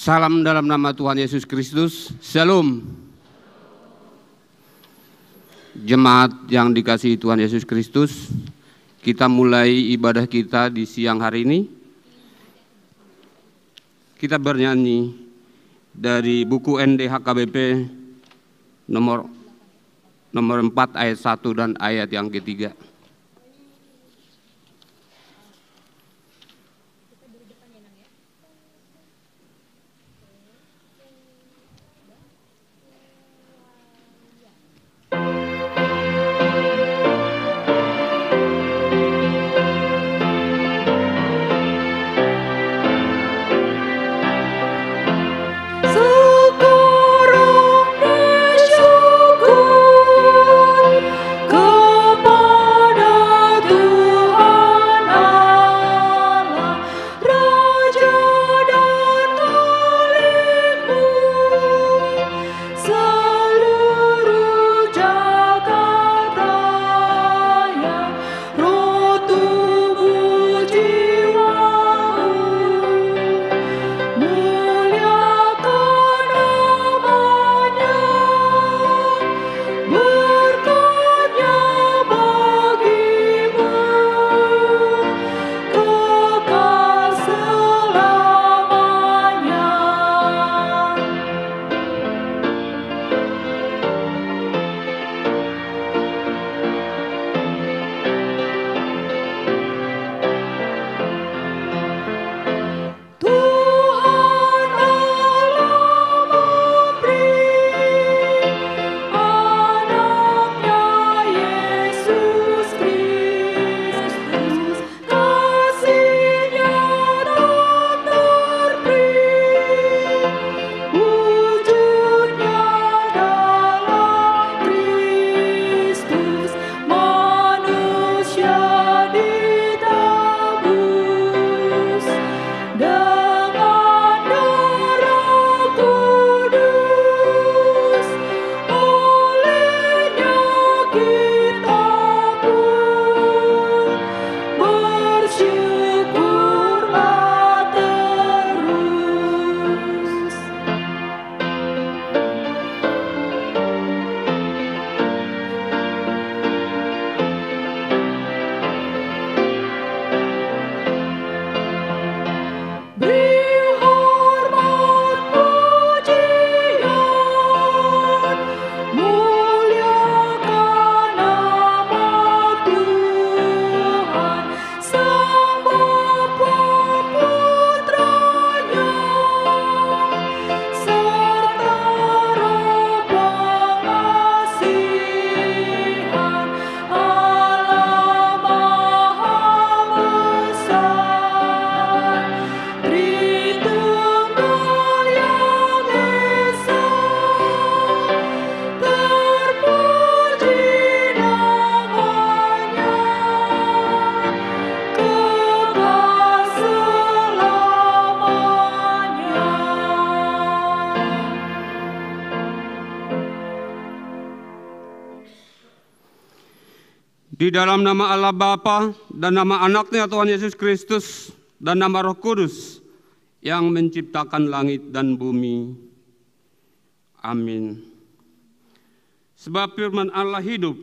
Salam dalam nama Tuhan Yesus Kristus. Shalom. Jemaat yang dikasihi Tuhan Yesus Kristus, kita mulai ibadah kita di siang hari ini. Kita bernyanyi dari buku NDHKBP nomor 4 ayat 1 dan ayat yang ketiga. Di dalam nama Allah Bapa dan nama Anaknya Tuhan Yesus Kristus dan nama Roh Kudus yang menciptakan langit dan bumi. Amin. Sebab firman Allah hidup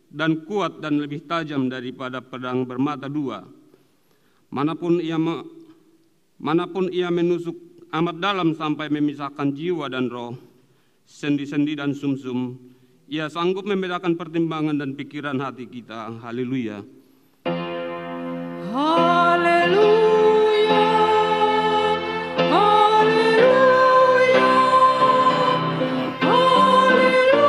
dan kuat dan lebih tajam daripada pedang bermata dua. Manapun ia menusuk amat dalam sampai memisahkan jiwa dan roh, sendi-sendi dan sumsum. Ia sanggup membedakan pertimbangan dan pikiran hati kita. Haleluya. Haleluya. Haleluya. Haleluya.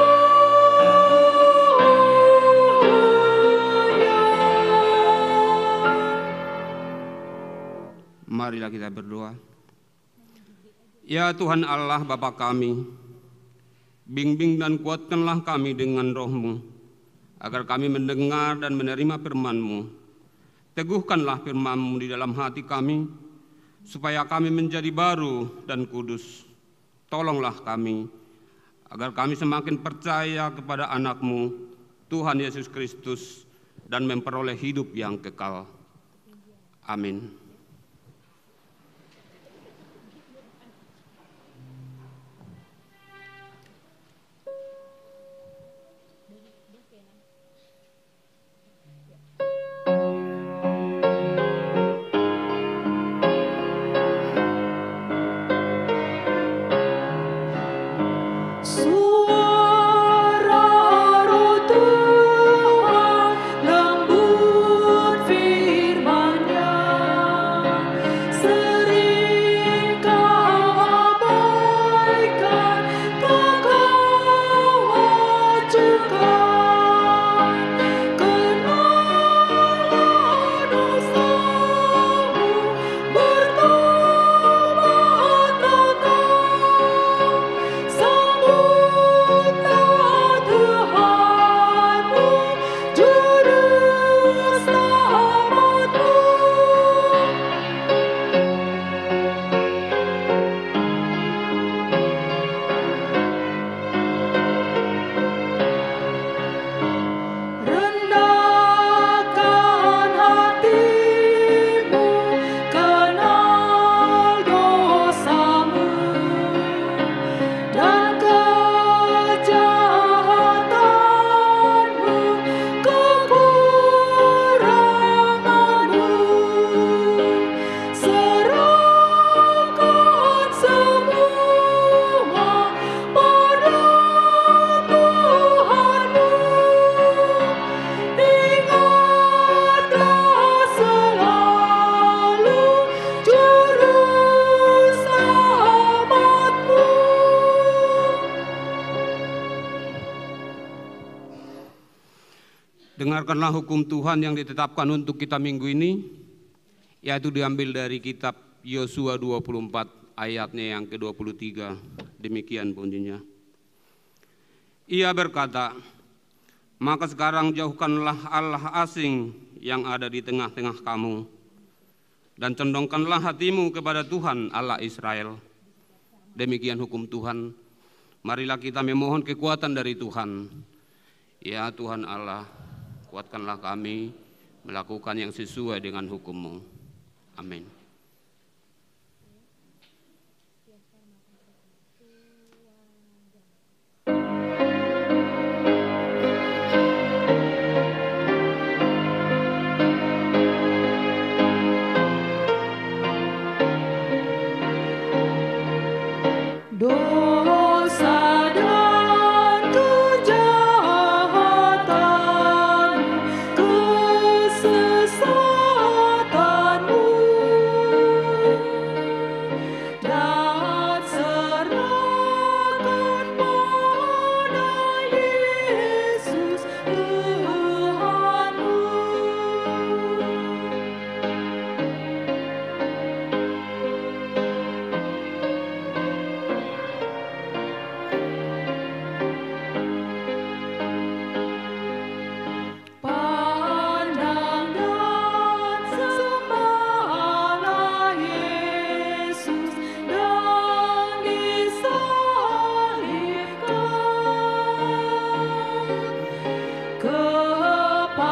Marilah kita berdoa. Ya Tuhan Allah Bapa kami, bimbing dan kuatkanlah kami dengan roh-Mu, agar kami mendengar dan menerima firman-Mu. Teguhkanlah firman-Mu di dalam hati kami, supaya kami menjadi baru dan kudus. Tolonglah kami, agar kami semakin percaya kepada anak-Mu, Tuhan Yesus Kristus, dan memperoleh hidup yang kekal. Amin. Dengarkanlah hukum Tuhan yang ditetapkan untuk kita minggu ini, yaitu diambil dari kitab Yosua 24 ayatnya yang ke-23. Demikian bunyinya. Ia berkata, maka sekarang jauhkanlah Allah asing yang ada di tengah-tengah kamu, dan condongkanlah hatimu kepada Tuhan Allah Israel. Demikian hukum Tuhan. Marilah kita memohon kekuatan dari Tuhan. Ya Tuhan Allah, kuatkanlah kami melakukan yang sesuai dengan hukum-Mu. Amin. Dosa dan kejahatan, kesesatanmu, dan serahkan pada Yesus Tuhanmu. Pandang dan sembahlah Yesus yang disalibkan. Kepadanya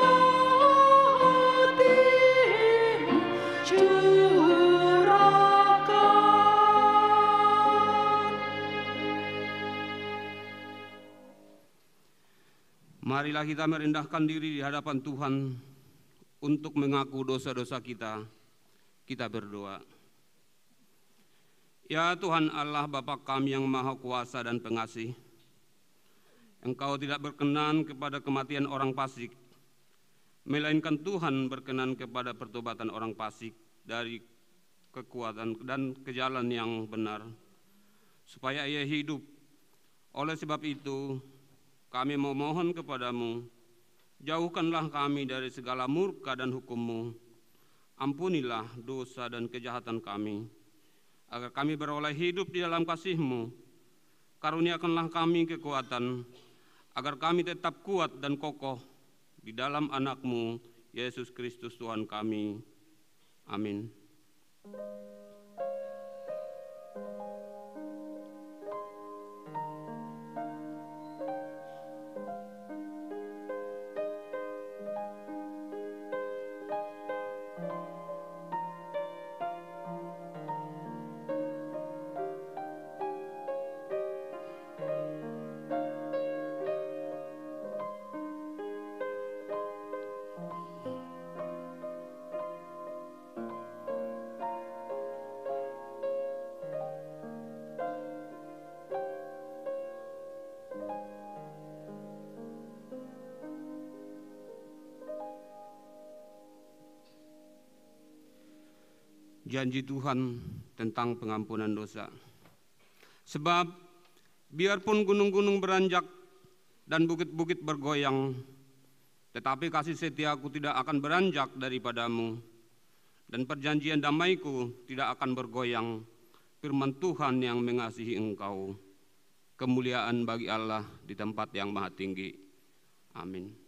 lah hatimu curahkan. Marilah kita merendahkan diri di hadapan Tuhan untuk mengaku dosa-dosa kita. Kita berdoa. Ya Tuhan Allah Bapa kami yang Maha Kuasa dan Pengasih, Engkau tidak berkenan kepada kematian orang fasik, melainkan Tuhan berkenan kepada pertobatan orang fasik dari kekuatan dan ke jalan yang benar, supaya ia hidup. Oleh sebab itu, kami memohon kepadamu, jauhkanlah kami dari segala murka dan hukum-Mu. Ampunilah dosa dan kejahatan kami, agar kami beroleh hidup di dalam kasih-Mu. Karuniakanlah kami kekuatan, agar kami tetap kuat dan kokoh di dalam anak-Mu, Yesus Kristus Tuhan kami. Amin. Janji Tuhan tentang pengampunan dosa. Sebab biarpun gunung-gunung beranjak dan bukit-bukit bergoyang, tetapi kasih setiaku tidak akan beranjak daripadamu, dan perjanjian damaiku tidak akan bergoyang. Firman Tuhan yang mengasihi engkau. Kemuliaan bagi Allah di tempat yang maha tinggi. Amin.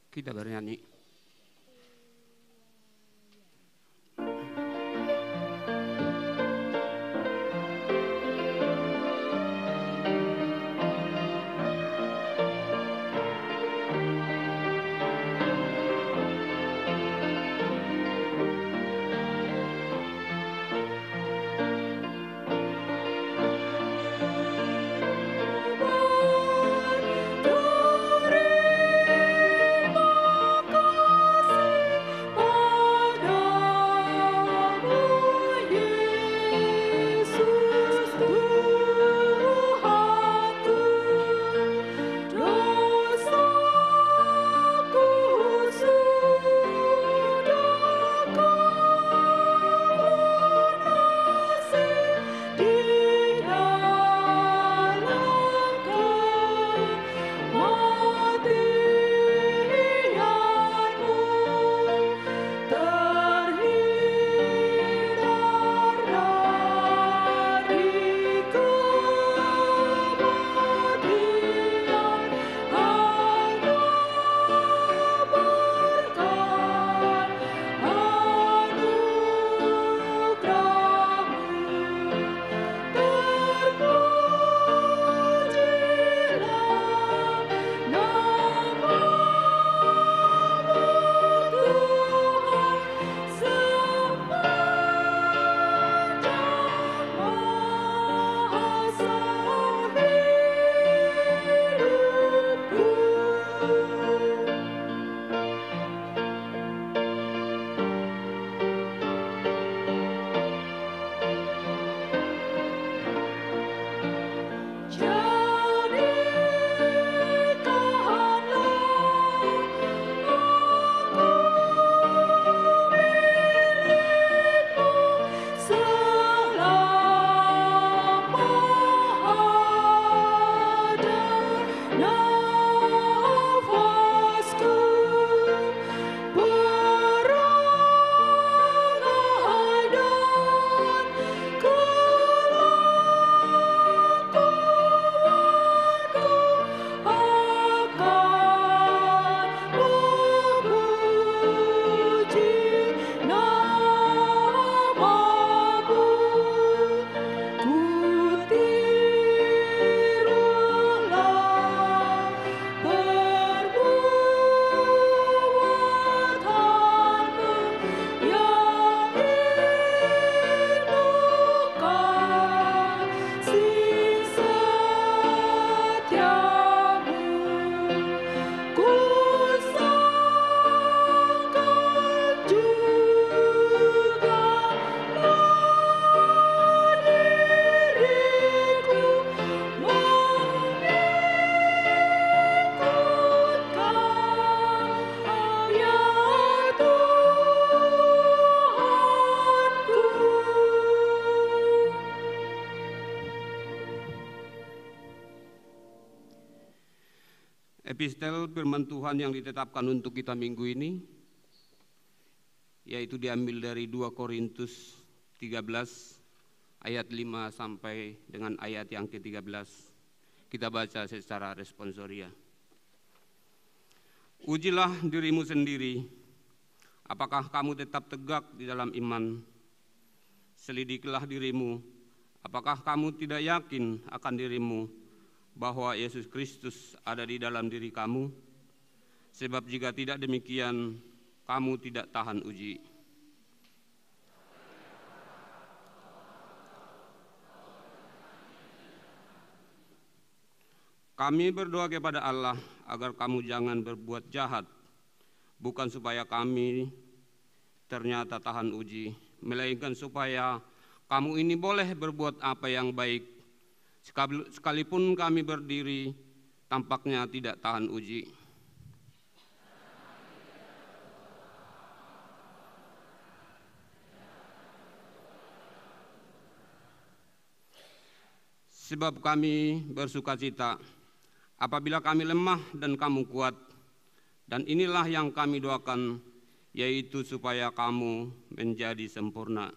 Kita bernyanyi. Epistel firman Tuhan yang ditetapkan untuk kita minggu ini, yaitu diambil dari 2 Korintus 13 ayat 5 sampai dengan ayat yang ke-13. Kita baca secara responsoria. Ujilah dirimu sendiri, apakah kamu tetap tegak di dalam iman? Selidikilah dirimu, apakah kamu tidak yakin akan dirimu bahwa Yesus Kristus ada di dalam diri kamu? Sebab jika tidak demikian, kamu tidak tahan uji. Kami berdoa kepada Allah agar kamu jangan berbuat jahat, bukan supaya kami ternyata tahan uji, melainkan supaya kamu ini boleh berbuat apa yang baik. Sekalipun kami berdiri, tampaknya tidak tahan uji. Sebab kami bersukacita apabila kami lemah dan kamu kuat, dan inilah yang kami doakan, yaitu supaya kamu menjadi sempurna.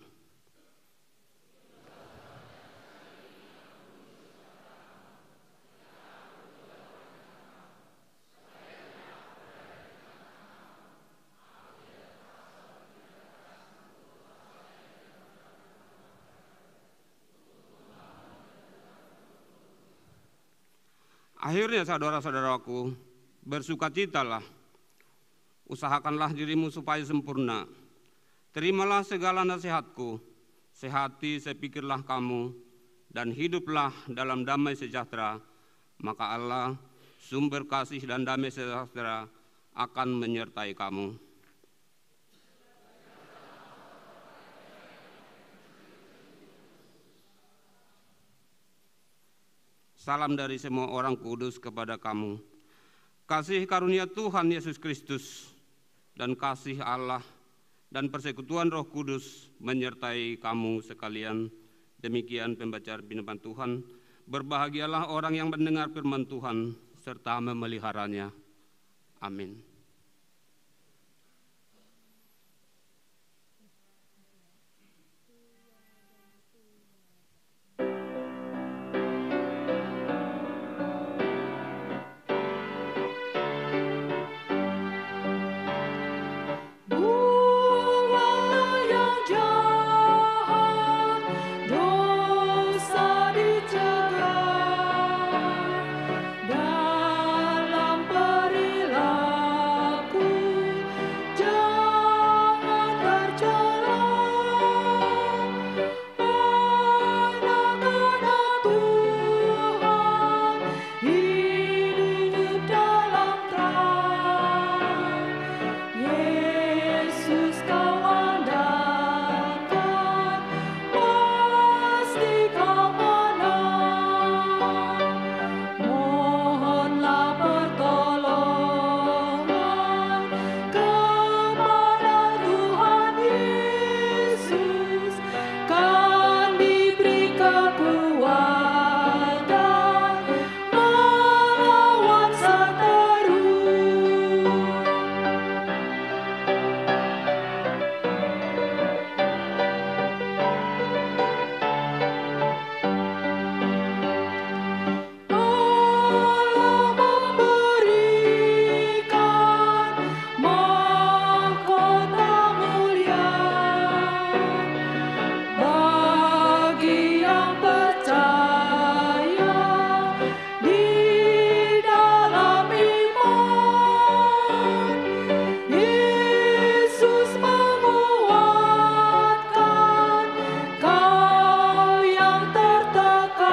Akhirnya saudara-saudaraku, bersukacitalah, usahakanlah dirimu supaya sempurna. Terimalah segala nasihatku, sehati sepikirlah kamu, dan hiduplah dalam damai sejahtera, maka Allah, sumber kasih dan damai sejahtera, akan menyertai kamu. Salam dari semua orang kudus kepada kamu. Kasih karunia Tuhan Yesus Kristus dan kasih Allah dan persekutuan Roh Kudus menyertai kamu sekalian. Demikian pembacaan firman Tuhan. Berbahagialah orang yang mendengar firman Tuhan serta memeliharanya. Amin. Buanglah yang jahat, dosa dicegah, dalam perilaku jangan tercela. Anak-anak Tuhan hidup dalam terang. Yesus kau andalkan, pasti kau menang. Mohonlah pertolongan kepada Tuhan Yesus, kan diberi kekuatan melawan seteru. Allah memberikan mahkota mulia bagi yang percaya di dalam iman. Yesus menguatkan kau yang tertekan.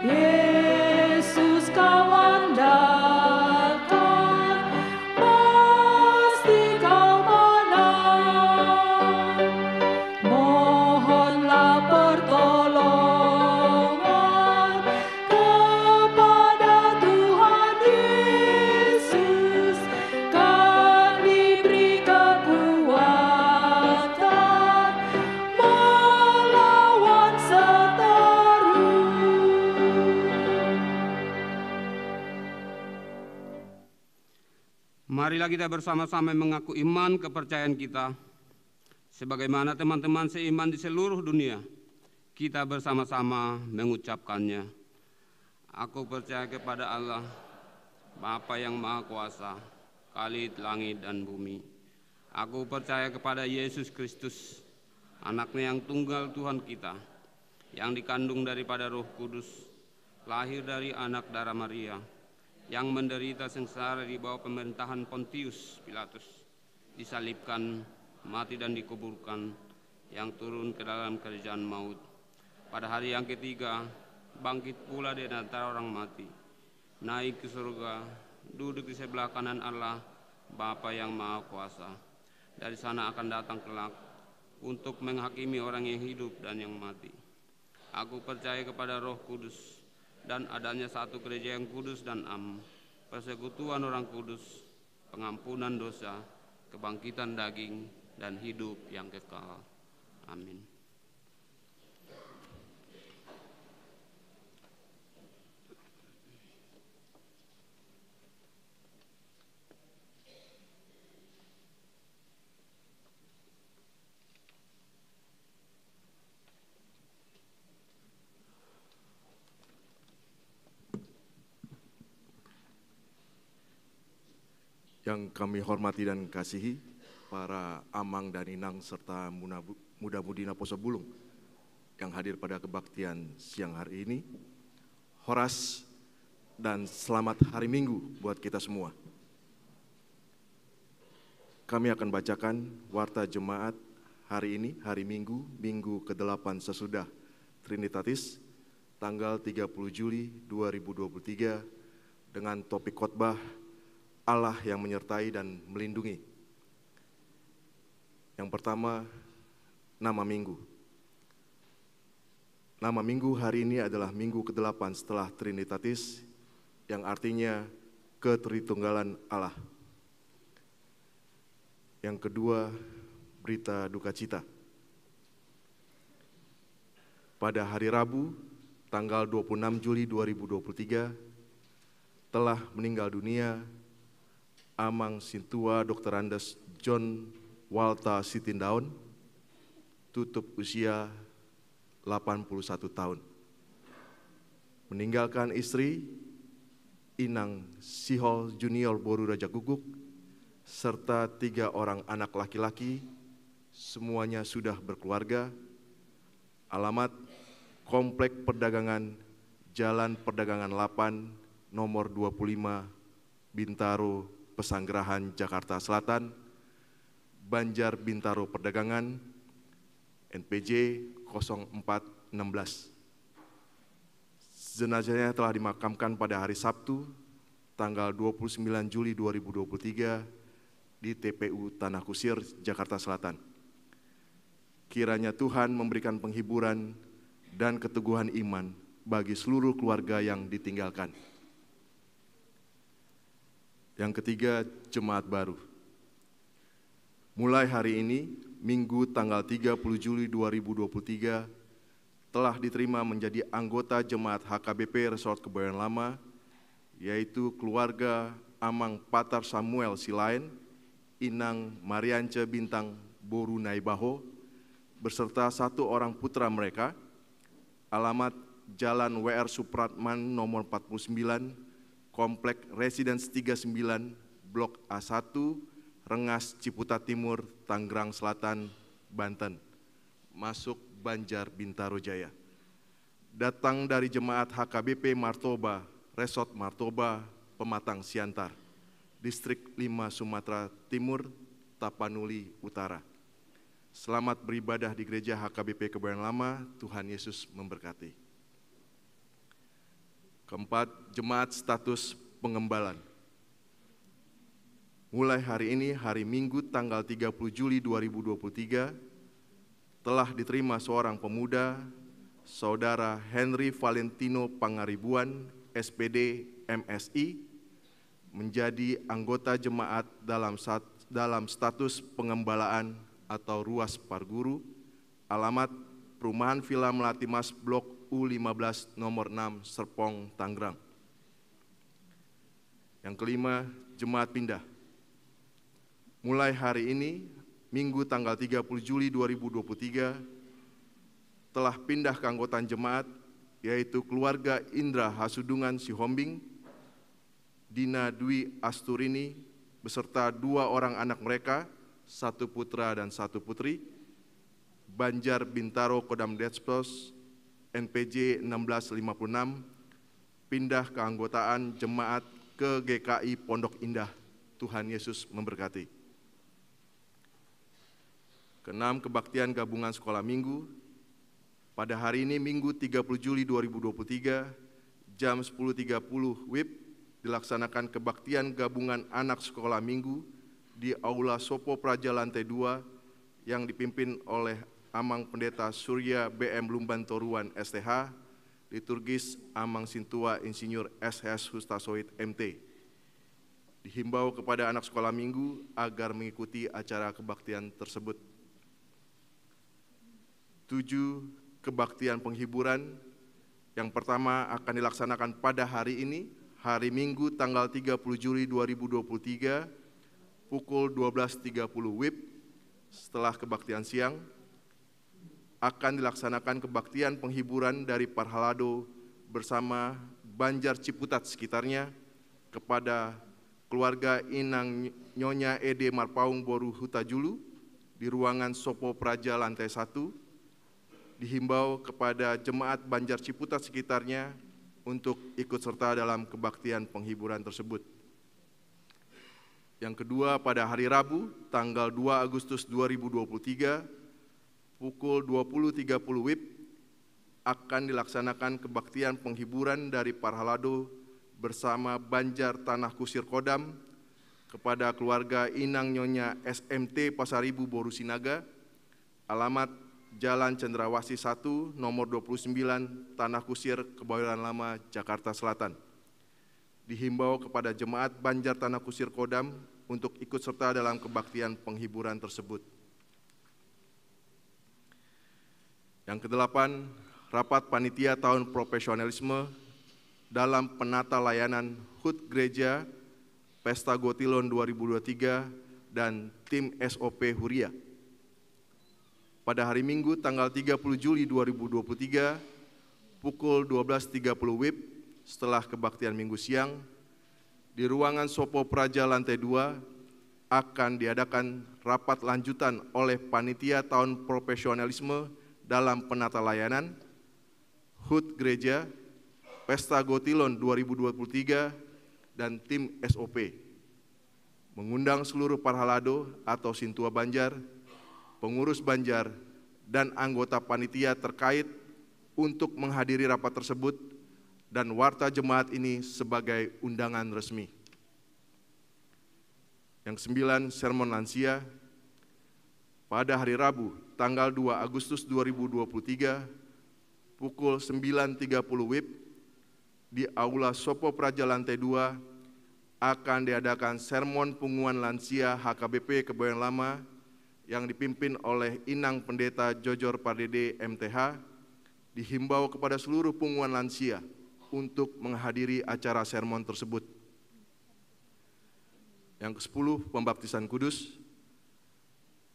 Yesus kau andalkan, pasti kau menang. Mohonlah pertolongan kepada Tuhan Yesus, kan diberi kekuatan melawan seteru. Marilah kita bersama-sama mengaku iman kepercayaan kita. Sebagaimana teman-teman seiman di seluruh dunia, kita bersama-sama mengucapkannya. Aku percaya kepada Allah, Bapa yang Maha Kuasa, Khalid langit dan bumi. Aku percaya kepada Yesus Kristus, Anaknya yang tunggal Tuhan kita, yang dikandung daripada Roh Kudus, lahir dari anak darah Maria, yang menderita sengsara di bawah pemerintahan Pontius Pilatus, disalibkan, mati dan dikuburkan, yang turun ke dalam kerajaan maut. Pada hari yang ketiga, bangkit pula dari antara orang mati, naik ke surga, duduk di sebelah kanan Allah, Bapa yang Maha Kuasa. Dari sana akan datang kelak untuk menghakimi orang yang hidup dan yang mati. Aku percaya kepada Roh Kudus dan adanya satu gereja yang kudus dan am, persekutuan orang kudus, pengampunan dosa, kebangkitan daging, dan hidup yang kekal. Amin. Yang kami hormati dan kasihi, para amang dan inang serta muda-mudi Naposo Bulung yang hadir pada kebaktian siang hari ini, Horas, dan selamat hari Minggu buat kita semua. Kami akan bacakan warta jemaat hari ini, hari Minggu, Minggu ke-8 sesudah Trinitatis, tanggal 30 Juli 2023, dengan topik khotbah Allah yang menyertai dan melindungi. Yang pertama, nama Minggu. Nama Minggu hari ini adalah Minggu ke-8 setelah Trinitatis, yang artinya Ketritunggalan Allah. Yang kedua, berita duka cita. Pada hari Rabu, tanggal 26 Juli 2023, telah meninggal dunia Amang Sintua Dr. Andes John Walta Sitindaun, tutup usia 81 tahun. Meninggalkan istri Inang Sihol Junior Boru Raja Guguk, serta 3 orang anak laki-laki, semuanya sudah berkeluarga. Alamat Komplek Perdagangan Jalan Perdagangan 8, nomor 25, Bintaro, Pesanggerahan, Jakarta Selatan, Banjar Bintaro Perdagangan, NPJ 0416. Jenazahnya telah dimakamkan pada hari Sabtu, tanggal 29 Juli 2023 di TPU Tanah Kusir, Jakarta Selatan. Kiranya Tuhan memberikan penghiburan dan keteguhan iman bagi seluruh keluarga yang ditinggalkan. Yang ketiga, jemaat baru. Mulai hari ini, Minggu tanggal 30 Juli 2023, telah diterima menjadi anggota jemaat HKBP Resort Kebayoran Lama, yaitu keluarga Amang Patar Samuel Silain, Inang Mariance Bintang Boru Naibaho, beserta 1 orang putra mereka. Alamat Jalan WR Supratman nomor 49, Komplek Residence 39, Blok A1, Rengas Ciputat Timur, Tangerang Selatan, Banten. Masuk Banjar Bintaro Jaya. Datang dari jemaat HKBP Martoba, Resort Martoba, Pematang Siantar, Distrik 5 Sumatera Timur, Tapanuli Utara. Selamat beribadah di gereja HKBP Kebayoran Lama. Tuhan Yesus memberkati. Keempat, jemaat status pengembalan. Mulai hari ini, hari Minggu tanggal 30 Juli 2023, telah diterima seorang pemuda, Saudara Henry Valentino Pangaribuan, SPD MSI, menjadi anggota jemaat dalam status pengembalaan atau ruas parguru. Alamat Perumahan Villa Melati Mas Blok U15 nomor 6 Serpong, Tangerang. Yang kelima, jemaat pindah. Mulai hari ini, Minggu tanggal 30 Juli 2023, telah pindah ke anggotaan jemaat, yaitu keluarga Indra Hasudungan Sihombing, Dina Dwi Asturini, beserta 2 orang anak mereka, 1 putra dan 1 putri, Banjar Bintaro Kodam Detspos, NPJ 1656, pindah ke anggotaan jemaat ke GKI Pondok Indah. Tuhan Yesus memberkati. Keenam, kebaktian gabungan sekolah minggu. Pada hari ini, Minggu 30 Juli 2023, jam 10.30 WIB, dilaksanakan kebaktian gabungan anak sekolah minggu di Aula Sopo Praja Lantai 2 yang dipimpin oleh Amang Pendeta Surya BM Lumban Toruan STH, liturgis Amang Sintua Insinyur SS Hustasoid MT. Dihimbau kepada anak sekolah minggu agar mengikuti acara kebaktian tersebut. 7. Kebaktian penghiburan. Yang pertama akan dilaksanakan pada hari ini, hari Minggu tanggal 30 Juli 2023, pukul 12.30 WIB. Setelah kebaktian siang, akan dilaksanakan kebaktian penghiburan dari Parhalado bersama Banjar Ciputat sekitarnya kepada keluarga Inang Nyonya Ede Marpaung Boru Hutajulu di ruangan Sopo Praja lantai 1. Dihimbau kepada jemaat Banjar Ciputat sekitarnya untuk ikut serta dalam kebaktian penghiburan tersebut. Yang kedua, pada hari Rabu, tanggal 2 Agustus 2023, pukul 20.30 WIB, akan dilaksanakan kebaktian penghiburan dari Parhalado bersama Banjar Tanah Kusir Kodam kepada keluarga Inang Nyonya SMT Pasaribu Boru Sinaga, alamat Jalan Cendrawasih 1, nomor 29, Tanah Kusir, Kebayoran Lama, Jakarta Selatan. Dihimbau kepada jemaat Banjar Tanah Kusir Kodam untuk ikut serta dalam kebaktian penghiburan tersebut. Yang kedelapan, rapat panitia tahun profesionalisme dalam penata layanan HUT Gereja Pesta Gotilon 2023 dan tim SOP Huria. Pada hari Minggu tanggal 30 Juli 2023 pukul 12.30 WIB setelah kebaktian Minggu siang di ruangan Sopo Praja lantai 2 akan diadakan rapat lanjutan oleh panitia tahun profesionalisme dalam penata layanan HUT Gereja Pesta Gotilon 2023 dan tim SOP, mengundang seluruh Parhalado atau Sintua Banjar, pengurus Banjar, dan anggota panitia terkait untuk menghadiri rapat tersebut dan warta jemaat ini sebagai undangan resmi. Yang kesembilan, sermon lansia. Pada hari Rabu, tanggal 2 Agustus 2023, pukul 9.30 WIB, di Aula Sopo Praja lantai 2 akan diadakan sermon pengumuman lansia HKBP Kebayoran Lama yang dipimpin oleh Inang Pendeta Jojor Pardede MTH, dihimbau kepada seluruh pengumuman lansia untuk menghadiri acara sermon tersebut. Yang ke-10, pembaptisan kudus.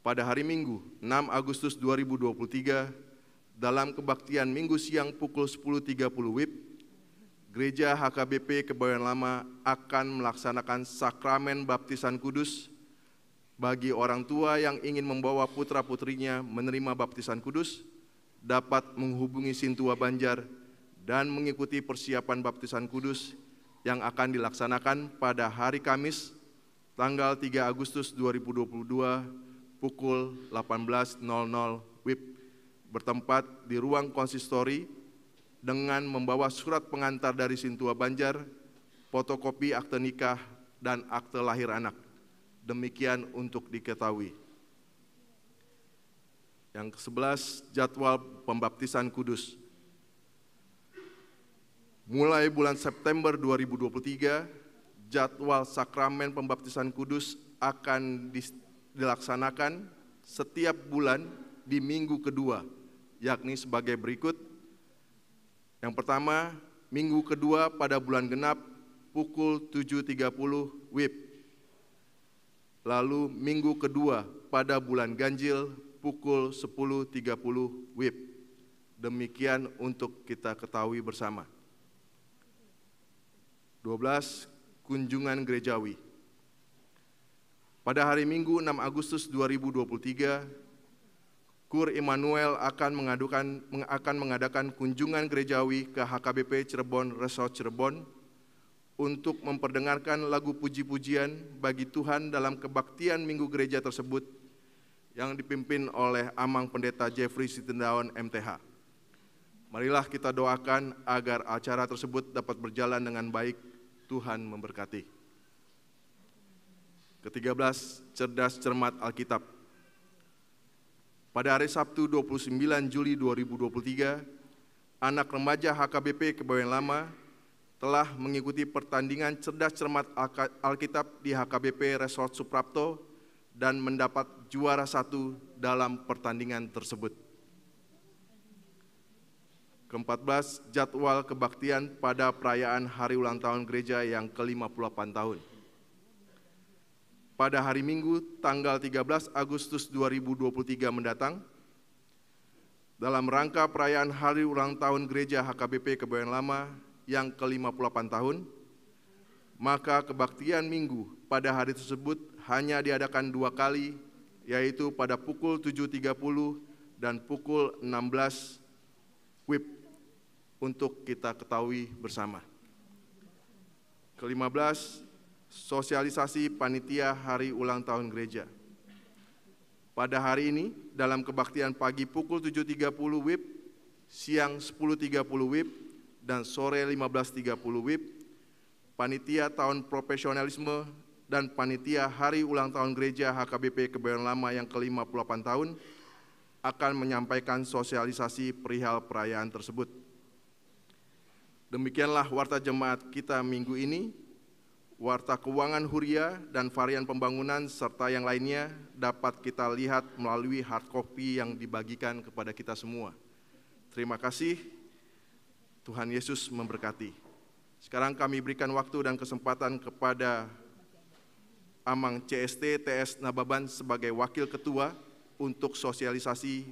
Pada hari Minggu 6 Agustus 2023 dalam kebaktian Minggu siang pukul 10.30 WIB, Gereja HKBP Kebayoran Lama akan melaksanakan sakramen baptisan kudus bagi orang tua yang ingin membawa putra-putrinya menerima baptisan kudus dapat menghubungi Sintua Banjar dan mengikuti persiapan baptisan kudus yang akan dilaksanakan pada hari Kamis tanggal 3 Agustus 2022 pukul 18.00 WIB bertempat di ruang konsistori dengan membawa surat pengantar dari Sintua Banjar, fotokopi akte nikah, dan akte lahir anak. Demikian untuk diketahui. Yang ke-11, jadwal pembaptisan kudus. Mulai bulan September 2023, jadwal sakramen pembaptisan kudus akan dilaksanakan setiap bulan di minggu kedua, yakni sebagai berikut. Yang pertama, minggu kedua pada bulan genap pukul 7.30 WIB. Lalu minggu kedua pada bulan ganjil pukul 10.30 WIB. Demikian untuk kita ketahui bersama. 12. Kunjungan gerejawi. Pada hari Minggu 6 Agustus 2023, KUR Immanuel akan mengadakan kunjungan gerejawi ke HKBP Cirebon Resort Cirebon untuk memperdengarkan lagu puji-pujian bagi Tuhan dalam kebaktian Minggu Gereja tersebut yang dipimpin oleh Amang Pendeta Jeffrey Sitindaun MTH. Marilah kita doakan agar acara tersebut dapat berjalan dengan baik. Tuhan memberkati. Ke-13, cerdas cermat Alkitab. Pada hari Sabtu 29 Juli 2023, anak remaja HKBP Kebayoran Lama telah mengikuti pertandingan cerdas cermat Alkitab di HKBP Resort Suprapto dan mendapat juara 1 dalam pertandingan tersebut. Ke-14, jadwal kebaktian pada perayaan Hari Ulang Tahun Gereja yang ke-58 tahun. Pada hari Minggu tanggal 13 Agustus 2023 mendatang, dalam rangka perayaan Hari Ulang Tahun Gereja HKBP Kebayoran Lama yang ke-58 tahun, maka kebaktian Minggu pada hari tersebut hanya diadakan 2 kali, yaitu pada pukul 7.30 dan pukul 16 WIB. untuk kita ketahui bersama. Ke-15, sosialisasi panitia hari ulang tahun gereja. Pada hari ini, dalam kebaktian pagi pukul 7.30 WIB, siang 10.30 WIB, dan sore 15.30 WIB, panitia tahun profesionalisme dan panitia hari ulang tahun gereja HKBP Kebayoran Lama yang ke-58 tahun akan menyampaikan sosialisasi perihal perayaan tersebut. Demikianlah warta jemaat kita minggu ini. Warta keuangan Huria dan varian pembangunan serta yang lainnya dapat kita lihat melalui hard copy yang dibagikan kepada kita semua. Terima kasih, Tuhan Yesus memberkati. Sekarang kami berikan waktu dan kesempatan kepada Amang CST TS Nababan sebagai Wakil Ketua untuk sosialisasi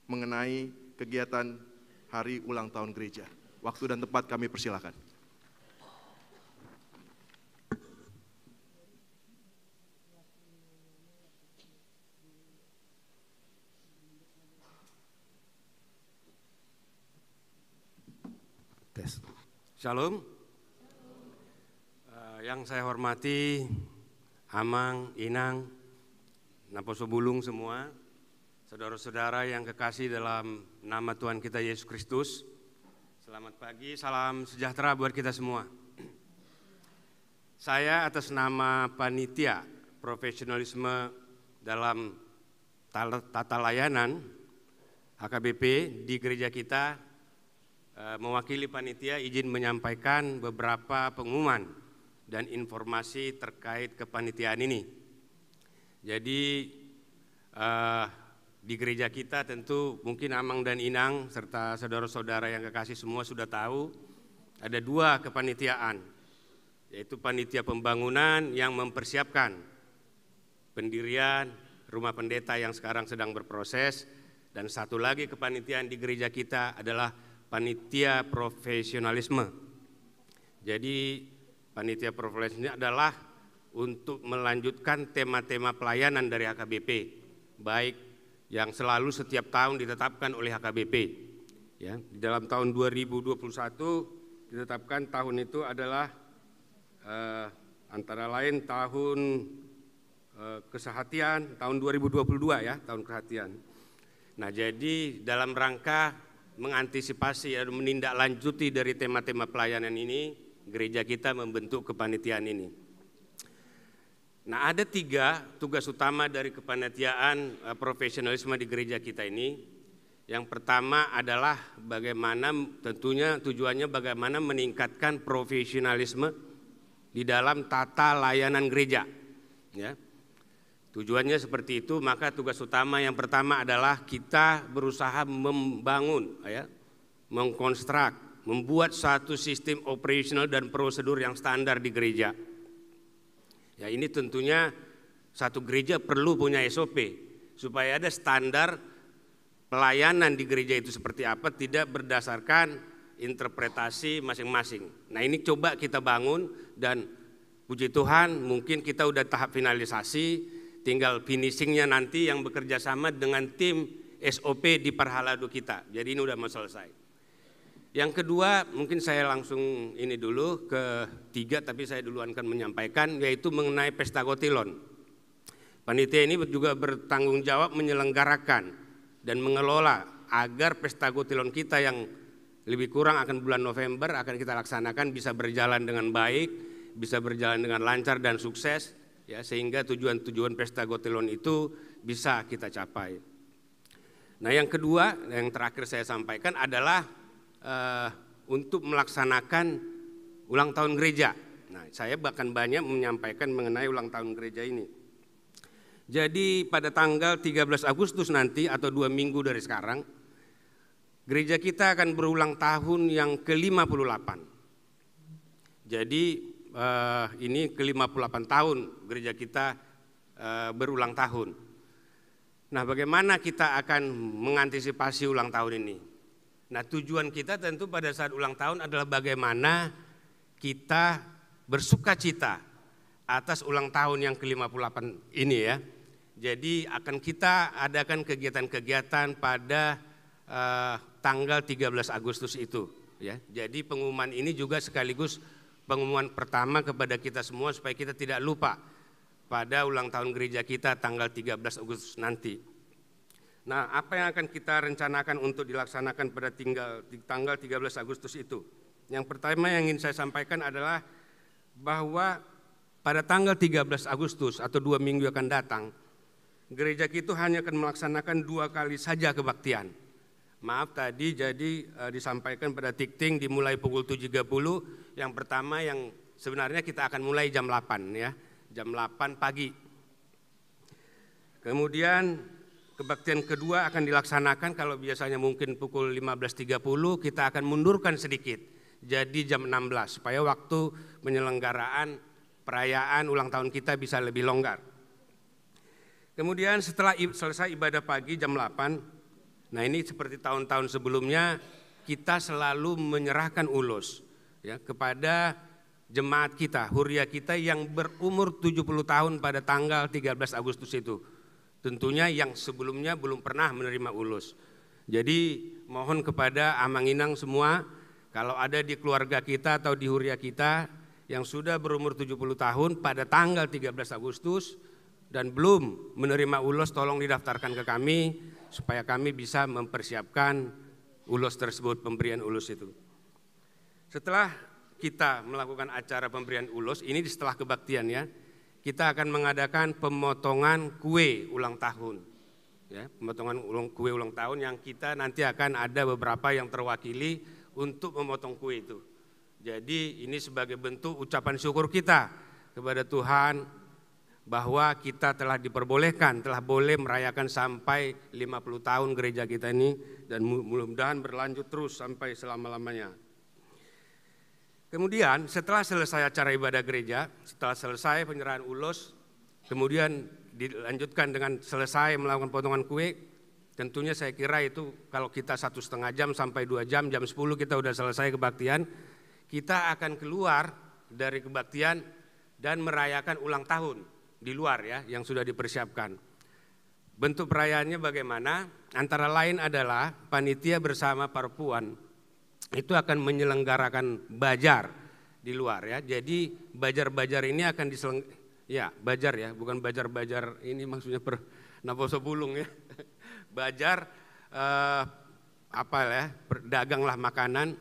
mengenai kegiatan Hari Ulang Tahun Gereja. Waktu dan tempat kami persilakan. Shalom. Yang saya hormati Amang, Inang, Naposo Bulung semua, saudara-saudara yang kekasih dalam nama Tuhan kita Yesus Kristus. Selamat pagi, salam sejahtera buat kita semua. Saya atas nama panitia profesionalisme dalam tata layanan HKBP di gereja kita, mewakili panitia izin menyampaikan beberapa pengumuman dan informasi terkait kepanitiaan ini. Jadi di gereja kita tentu mungkin Amang dan Inang serta saudara-saudara yang kekasih semua sudah tahu ada dua kepanitiaan, yaitu panitia pembangunan yang mempersiapkan pendirian rumah pendeta yang sekarang sedang berproses, dan satu lagi kepanitiaan di gereja kita adalah panitia profesionalisme. Jadi panitia profesionalisme ini adalah untuk melanjutkan tema-tema pelayanan dari HKBP, baik yang selalu setiap tahun ditetapkan oleh HKBP. Ya, di dalam tahun 2021 ditetapkan tahun itu adalah antara lain tahun kesehatian, tahun 2022 ya, tahun kesehatian. Nah, jadi dalam rangka mengantisipasi dan menindaklanjuti dari tema-tema pelayanan ini, gereja kita membentuk kepanitiaan ini. Nah, ada 3 tugas utama dari kepanitiaan profesionalisme di gereja kita ini. Yang pertama adalah bagaimana, tentunya tujuannya bagaimana meningkatkan profesionalisme di dalam tata layanan gereja. Ya. Tujuannya seperti itu, maka tugas utama yang pertama adalah kita berusaha membangun, ya, mengkonstruk, membuat satu sistem operasional dan prosedur yang standar di gereja. Ya, ini tentunya satu gereja perlu punya SOP supaya ada standar pelayanan di gereja itu seperti apa, tidak berdasarkan interpretasi masing-masing. Nah, ini coba kita bangun dan puji Tuhan mungkin kita udah tahap finalisasi. Tinggal finishingnya nanti yang bekerja sama dengan tim SOP di Parhaladu kita. Jadi ini udah mau selesai. Yang kedua, mungkin saya langsung ini dulu ke 3, tapi saya duluan akan menyampaikan, yaitu mengenai Pesta Kotilon. Panitia ini juga bertanggung jawab menyelenggarakan dan mengelola agar Pesta Kotilon kita yang lebih kurang akan bulan November akan kita laksanakan bisa berjalan dengan baik, bisa berjalan dengan lancar dan sukses. Ya, sehingga tujuan-tujuan Pesta Kotilon itu bisa kita capai. Nah, yang kedua, yang terakhir saya sampaikan adalah untuk melaksanakan ulang tahun gereja. Nah, saya bahkan banyak menyampaikan mengenai ulang tahun gereja ini. Jadi pada tanggal 13 Agustus nanti atau 2 minggu dari sekarang, gereja kita akan berulang tahun yang ke-58. Jadi ini ke-58 tahun gereja kita berulang tahun. Nah, bagaimana kita akan mengantisipasi ulang tahun ini? Nah, tujuan kita tentu pada saat ulang tahun adalah bagaimana kita bersukacita atas ulang tahun yang ke-58 ini ya. Jadi akan kita adakan kegiatan-kegiatan pada tanggal 13 Agustus itu. ya. Jadi pengumuman ini juga sekaligus pengumuman pertama kepada kita semua supaya kita tidak lupa pada ulang tahun gereja kita tanggal 13 Agustus nanti. Nah, apa yang akan kita rencanakan untuk dilaksanakan pada tanggal 13 Agustus itu? Yang pertama yang ingin saya sampaikan adalah bahwa pada tanggal 13 Agustus atau 2 minggu akan datang, gereja kita hanya akan melaksanakan 2 kali saja kebaktian. Maaf tadi jadi disampaikan pada Tikting dimulai pukul 7.30. Yang pertama yang sebenarnya kita akan mulai jam 8 ya, jam 8 pagi. Kemudian kebaktian kedua akan dilaksanakan kalau biasanya mungkin pukul 15.30, kita akan mundurkan sedikit jadi jam 16 supaya waktu penyelenggaraan perayaan ulang tahun kita bisa lebih longgar. Kemudian setelah selesai ibadah pagi jam 8, nah ini seperti tahun-tahun sebelumnya kita selalu menyerahkan ulus ya kepada jemaat kita, huria kita yang berumur 70 tahun pada tanggal 13 Agustus itu. Tentunya yang sebelumnya belum pernah menerima ulus. Jadi mohon kepada Amanginang semua, kalau ada di keluarga kita atau di huria kita yang sudah berumur 70 tahun pada tanggal 13 Agustus dan belum menerima ulos, tolong didaftarkan ke kami supaya kami bisa mempersiapkan ulos tersebut, pemberian ulos itu. Setelah kita melakukan acara pemberian ulos, ini setelah kebaktian ya, kita akan mengadakan pemotongan kue ulang tahun. Ya, pemotongan kue ulang tahun yang kita nanti akan ada beberapa yang terwakili untuk memotong kue itu. Jadi ini sebagai bentuk ucapan syukur kita kepada Tuhan bahwa kita telah diperbolehkan, telah boleh merayakan sampai 50 tahun gereja kita ini dan mudah-mudahan berlanjut terus sampai selama-lamanya. Kemudian setelah selesai acara ibadah gereja, setelah selesai penyerahan ulos, kemudian dilanjutkan dengan selesai melakukan potongan kue, tentunya saya kira itu kalau kita 1,5 jam sampai 2 jam, jam 10 kita udah selesai kebaktian, kita akan keluar dari kebaktian dan merayakan ulang tahun di luar ya yang sudah dipersiapkan. Bentuk perayaannya bagaimana? Antara lain adalah panitia bersama Parpuan itu akan menyelenggarakan bajar di luar ya. Jadi bajar-bajar ini akan ya bajar ya, bukan bajar-bajar ini maksudnya naposo bulung ya. Bajar apa ya, daganglah makanan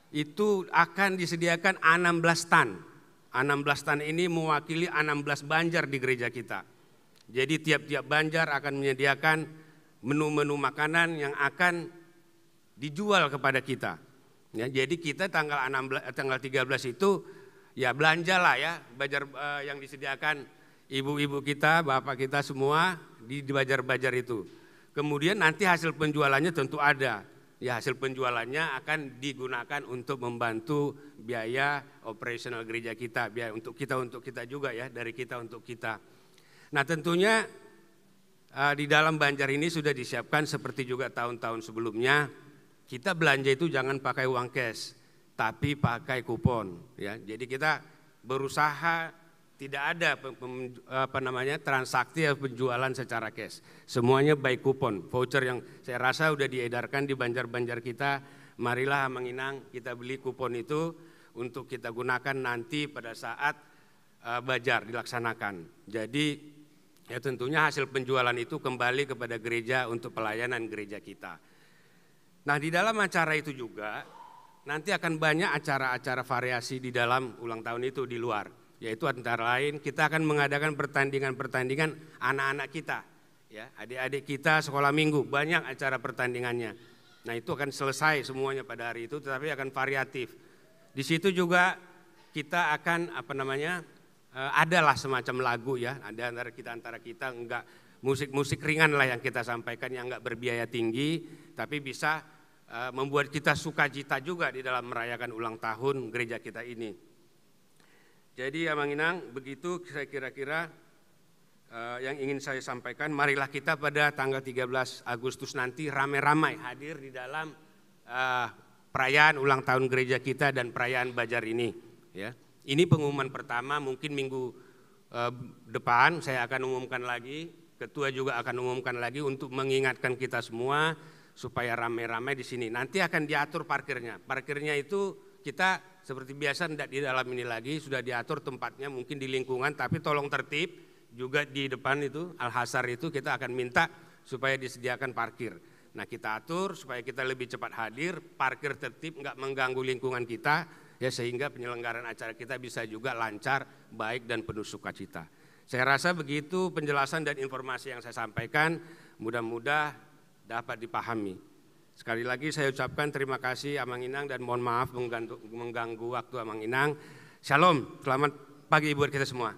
itu akan disediakan 16 tan. 16 tan ini mewakili 16 banjar di gereja kita. Jadi tiap-tiap banjar akan menyediakan menu-menu makanan yang akan dijual kepada kita. Ya, jadi kita tanggal 13 itu ya belanjalah ya banjar yang disediakan ibu-ibu kita, bapak kita semua di bajar-bajar itu. Kemudian nanti hasil penjualannya tentu ada. Ya hasil penjualannya akan digunakan untuk membantu biaya operasional gereja kita, biaya untuk kita juga ya, dari kita untuk kita. Nah tentunya di dalam banjar ini sudah disiapkan seperti juga tahun-tahun sebelumnya, kita belanja itu jangan pakai uang cash, tapi pakai kupon. Ya, jadi kita berusaha tidak ada transaksi atau penjualan secara cash. Semuanya by kupon, voucher yang saya rasa sudah diedarkan di banjar-banjar kita. Marilah Manginang kita beli kupon itu untuk kita gunakan nanti pada saat bajar dilaksanakan. Jadi ya tentunya hasil penjualan itu kembali kepada gereja untuk pelayanan gereja kita. Nah di dalam acara itu juga nanti akan banyak acara-acara variasi di dalam ulang tahun itu di luar. Yaitu antara lain kita akan mengadakan pertandingan-pertandingan anak-anak kita. Ya, adik-adik kita sekolah minggu, banyak acara pertandingannya. Nah itu akan selesai semuanya pada hari itu, tetapi akan variatif. Di situ juga kita akan adalah semacam lagu ya, ada antara kita enggak musik-musik ringan lah yang kita sampaikan yang enggak berbiaya tinggi, tapi bisa membuat kita sukacita juga di dalam merayakan ulang tahun gereja kita ini. Jadi Amanginang begitu saya kira-kira yang ingin saya sampaikan. Marilah kita pada tanggal 13 Agustus nanti ramai-ramai hadir di dalam perayaan ulang tahun gereja kita dan perayaan bajar ini. Ya, ini pengumuman pertama, mungkin minggu depan saya akan umumkan lagi, ketua juga akan umumkan lagi untuk mengingatkan kita semua supaya ramai-ramai di sini. Nanti akan diatur parkirnya. Parkirnya itu kita seperti biasa tidak di dalam ini lagi, sudah diatur tempatnya mungkin di lingkungan, tapi tolong tertib juga di depan itu Al-Hasar itu kita akan minta supaya disediakan parkir. Nah kita atur supaya kita lebih cepat hadir, parkir tertib, nggak mengganggu lingkungan kita, ya sehingga penyelenggaraan acara kita bisa juga lancar, baik dan penuh sukacita. Saya rasa begitu penjelasan dan informasi yang saya sampaikan, mudah-mudahan dapat dipahami. Sekali lagi saya ucapkan terima kasih Amang Inang dan mohon maaf mengganggu waktu Amang Inang. Shalom, selamat pagi buat kita semua.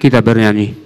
Kita bernyanyi.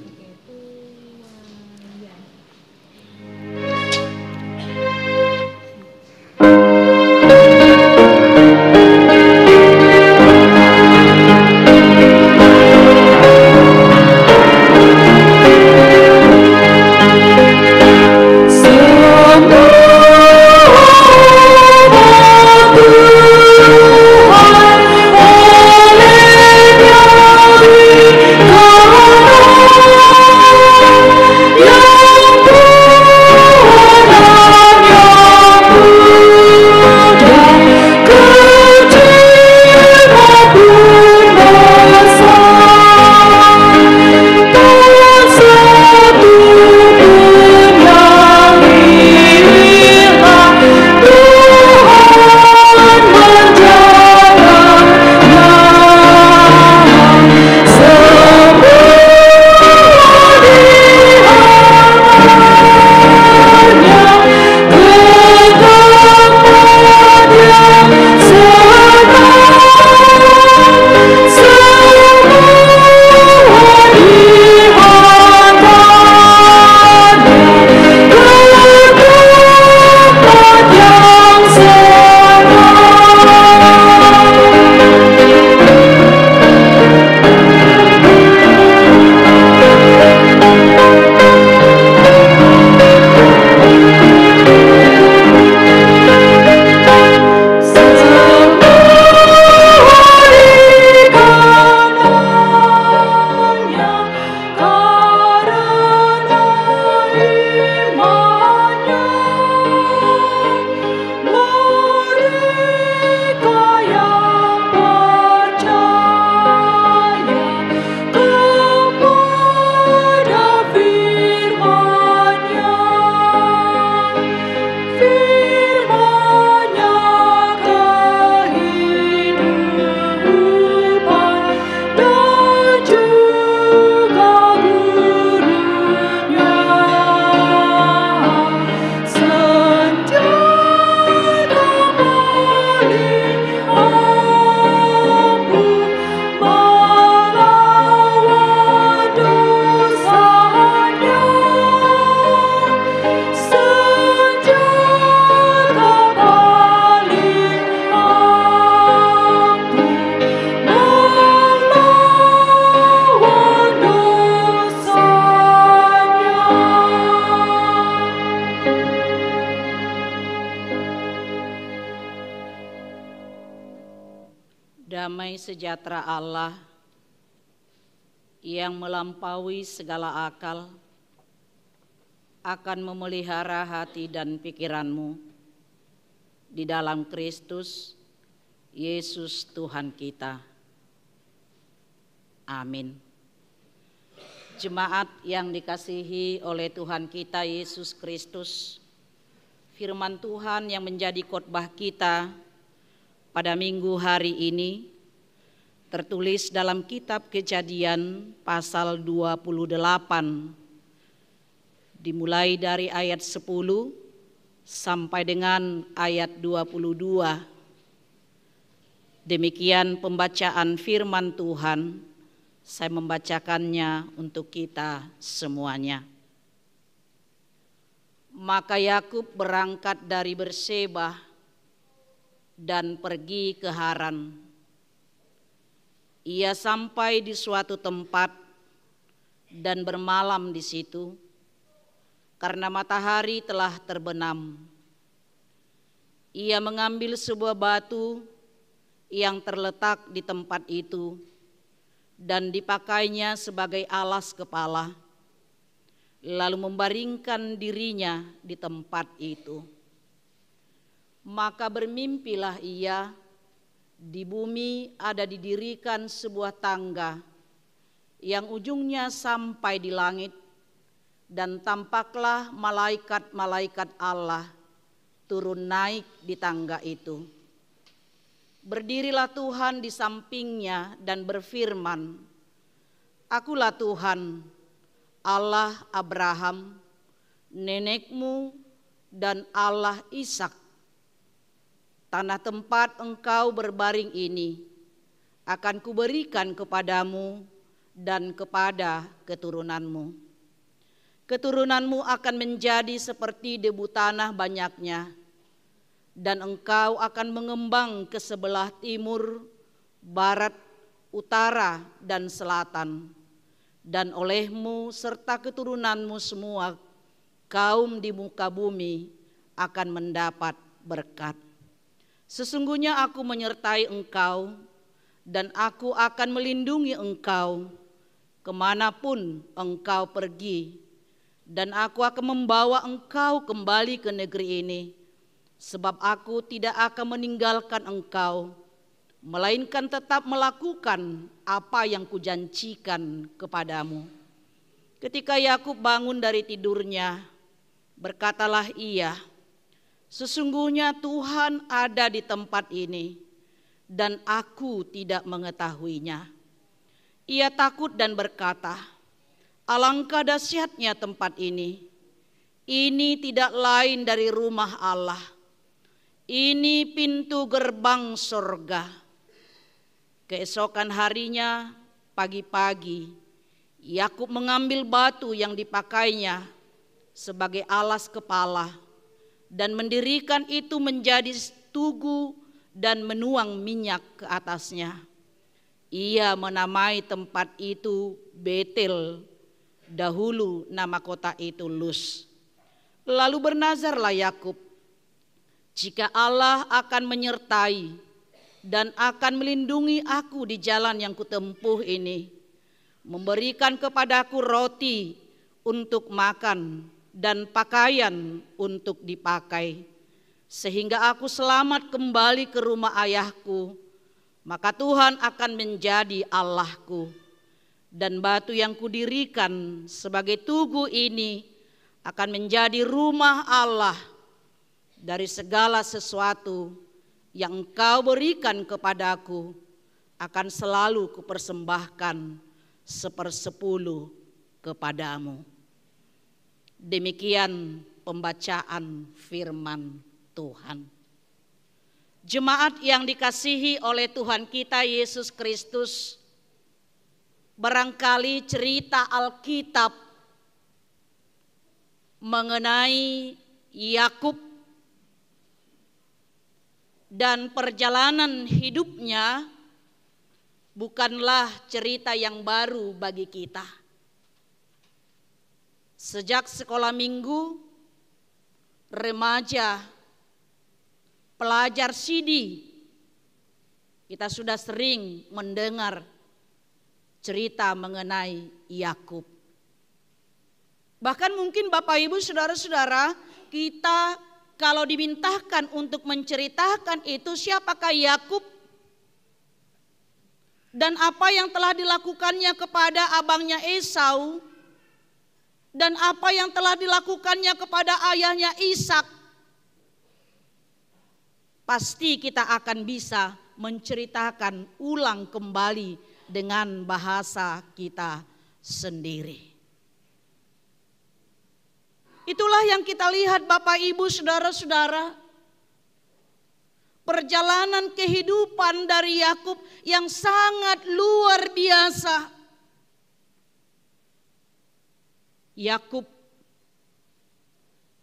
damai sejahtera Allah yang melampaui segala akal akan memelihara hati dan pikiranmu di dalam Kristus Yesus Tuhan kita. Amin. Jemaat yang dikasihi oleh Tuhan kita Yesus Kristus, firman Tuhan yang menjadi khotbah kita pada minggu hari ini tertulis dalam kitab Kejadian pasal 28, dimulai dari ayat 10 sampai dengan ayat 22. Demikian pembacaan firman Tuhan, saya membacakannya untuk kita semuanya. Maka Yakub berangkat dari Berseba dan pergi ke Haran. Ia sampai di suatu tempat dan bermalam di situ karena matahari telah terbenam. Ia mengambil sebuah batu yang terletak di tempat itu dan dipakainya sebagai alas kepala, lalu membaringkan dirinya di tempat itu. Maka bermimpilah ia, di bumi ada didirikan sebuah tangga yang ujungnya sampai di langit, dan tampaklah malaikat-malaikat Allah turun naik di tangga itu. Berdirilah Tuhan di sampingnya dan berfirman, Akulah Tuhan, Allah Abraham, nenekmu, dan Allah Ishak. Tanah tempat engkau berbaring ini akan kuberikan kepadamu dan kepada keturunanmu. Keturunanmu akan menjadi seperti debu tanah banyaknya, dan engkau akan mengembang ke sebelah timur, barat, utara, dan selatan. Dan olehmu serta keturunanmu semua kaum di muka bumi akan mendapat berkat. Sesungguhnya aku menyertai engkau, dan aku akan melindungi engkau kemanapun engkau pergi, dan aku akan membawa engkau kembali ke negeri ini, sebab aku tidak akan meninggalkan engkau, melainkan tetap melakukan apa yang kujanjikan kepadamu. Ketika Yakub bangun dari tidurnya, berkatalah ia, Sesungguhnya Tuhan ada di tempat ini, dan aku tidak mengetahuinya. Ia takut dan berkata, Alangkah dahsyatnya tempat ini. Ini tidak lain dari rumah Allah. Ini pintu gerbang sorga. Keesokan harinya, pagi-pagi, Yakub mengambil batu yang dipakainya sebagai alas kepala, dan mendirikan itu menjadi tugu dan menuang minyak ke atasnya. Ia menamai tempat itu Betel, dahulu nama kota itu Luz. Lalu bernazarlah Yakub, jika Allah akan menyertai dan akan melindungi aku di jalan yang kutempuh ini, memberikan kepadaku roti untuk makan dan pakaian untuk dipakai, sehingga aku selamat kembali ke rumah ayahku, maka Tuhan akan menjadi Allahku, dan batu yang kudirikan sebagai tugu ini akan menjadi rumah Allah. Dari segala sesuatu yang engkau berikan kepadaku akan selalu kupersembahkan 1/10 kepadamu. Demikian pembacaan firman Tuhan. Jemaat yang dikasihi oleh Tuhan kita Yesus Kristus, barangkali cerita Alkitab mengenai Yakub dan perjalanan hidupnya bukanlah cerita yang baru bagi kita. Sejak sekolah minggu, remaja, pelajar sidi, Kita sudah sering mendengar cerita mengenai Yakub. Bahkan mungkin Bapak Ibu saudara-saudara, kita kalau dimintakan untuk menceritakan itu siapakah Yakub dan apa yang telah dilakukannya kepada abangnya Esau dan apa yang telah dilakukannya kepada ayahnya Ishak, pasti kita akan bisa menceritakan ulang kembali dengan bahasa kita sendiri. Itulah yang kita lihat Bapak Ibu saudara-saudara. Perjalanan kehidupan dari Yakub yang sangat luar biasa. Yakub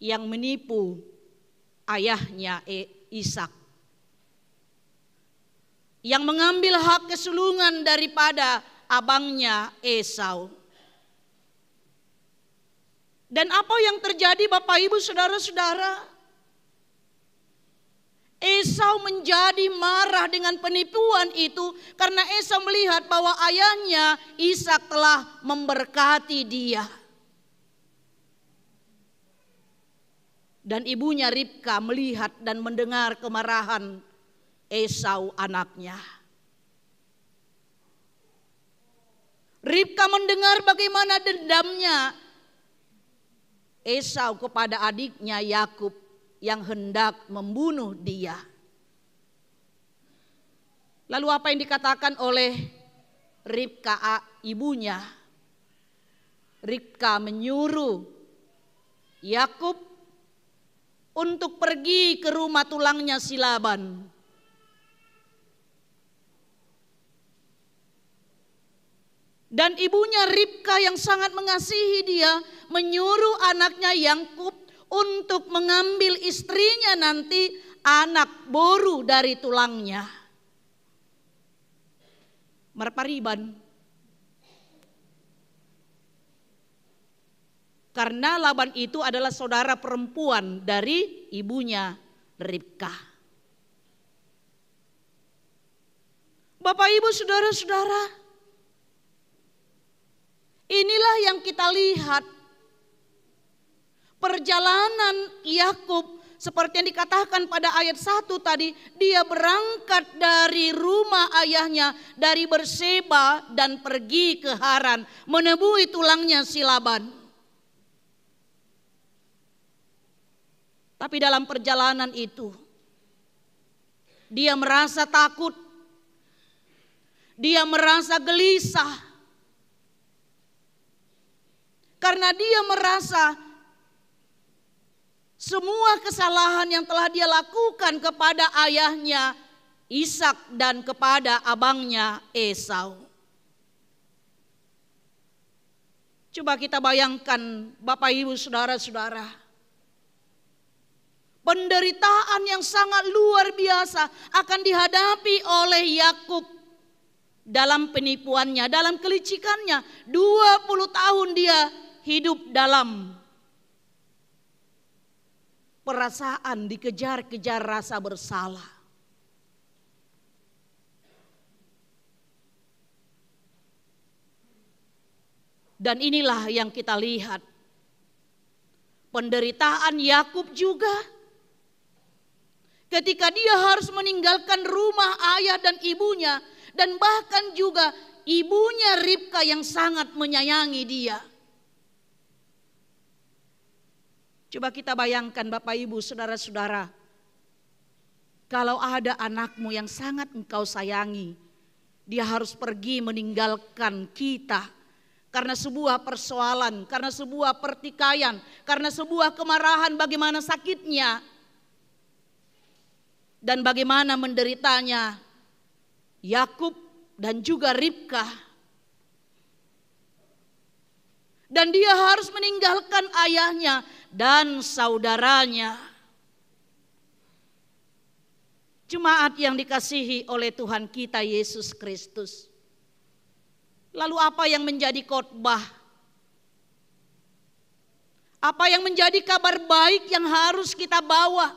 yang menipu ayahnya Ishak, yang mengambil hak kesulungan daripada abangnya Esau. Dan apa yang terjadi Bapak Ibu saudara-saudara? Esau menjadi marah dengan penipuan itu karena Esau melihat bahwa ayahnya Ishak telah memberkati dia. Dan ibunya Ribka melihat dan mendengar kemarahan Esau anaknya. Ribka mendengar bagaimana dendamnya Esau kepada adiknya Yakub yang hendak membunuh dia. Lalu apa yang dikatakan oleh Ribka ibunya? Ribka menyuruh Yakub untuk pergi ke rumah tulangnya si Laban. Dan ibunya Ribka yang sangat mengasihi dia menyuruh anaknya Yakub untuk mengambil istrinya nanti anak boru dari tulangnya. Merpariban. Karena Laban itu adalah saudara perempuan dari ibunya Ribka. Bapak Ibu saudara-saudara, inilah yang kita lihat perjalanan Yakub seperti yang dikatakan pada ayat 1 tadi. Dia berangkat dari rumah ayahnya dari Berseba dan pergi ke Haran menebui tulangnya si Laban. Tapi dalam perjalanan itu dia merasa takut, dia merasa gelisah. Karena dia merasa semua kesalahan yang telah dia lakukan kepada ayahnya Ishak dan kepada abangnya Esau. Coba kita bayangkan Bapak Ibu saudara-saudara. Penderitaan yang sangat luar biasa akan dihadapi oleh Yakub dalam penipuannya, dalam kelicikannya. 20 tahun dia hidup dalam perasaan dikejar-kejar rasa bersalah. Dan inilah yang kita lihat. Penderitaan Yakub juga. Ketika dia harus meninggalkan rumah ayah dan ibunya. Dan bahkan juga ibunya Ribka yang sangat menyayangi dia. Coba kita bayangkan Bapak Ibu saudara-saudara. Kalau ada anakmu yang sangat engkau sayangi. Dia harus pergi meninggalkan kita. Karena sebuah persoalan, karena sebuah pertikaian, karena sebuah kemarahan, bagaimana sakitnya. Dan bagaimana menderitanya Yakub dan juga Ribka. Dan dia harus meninggalkan ayahnya dan saudaranya. Jemaat yang dikasihi oleh Tuhan kita Yesus Kristus. Lalu apa yang menjadi khotbah? Apa yang menjadi kabar baik yang harus kita bawa?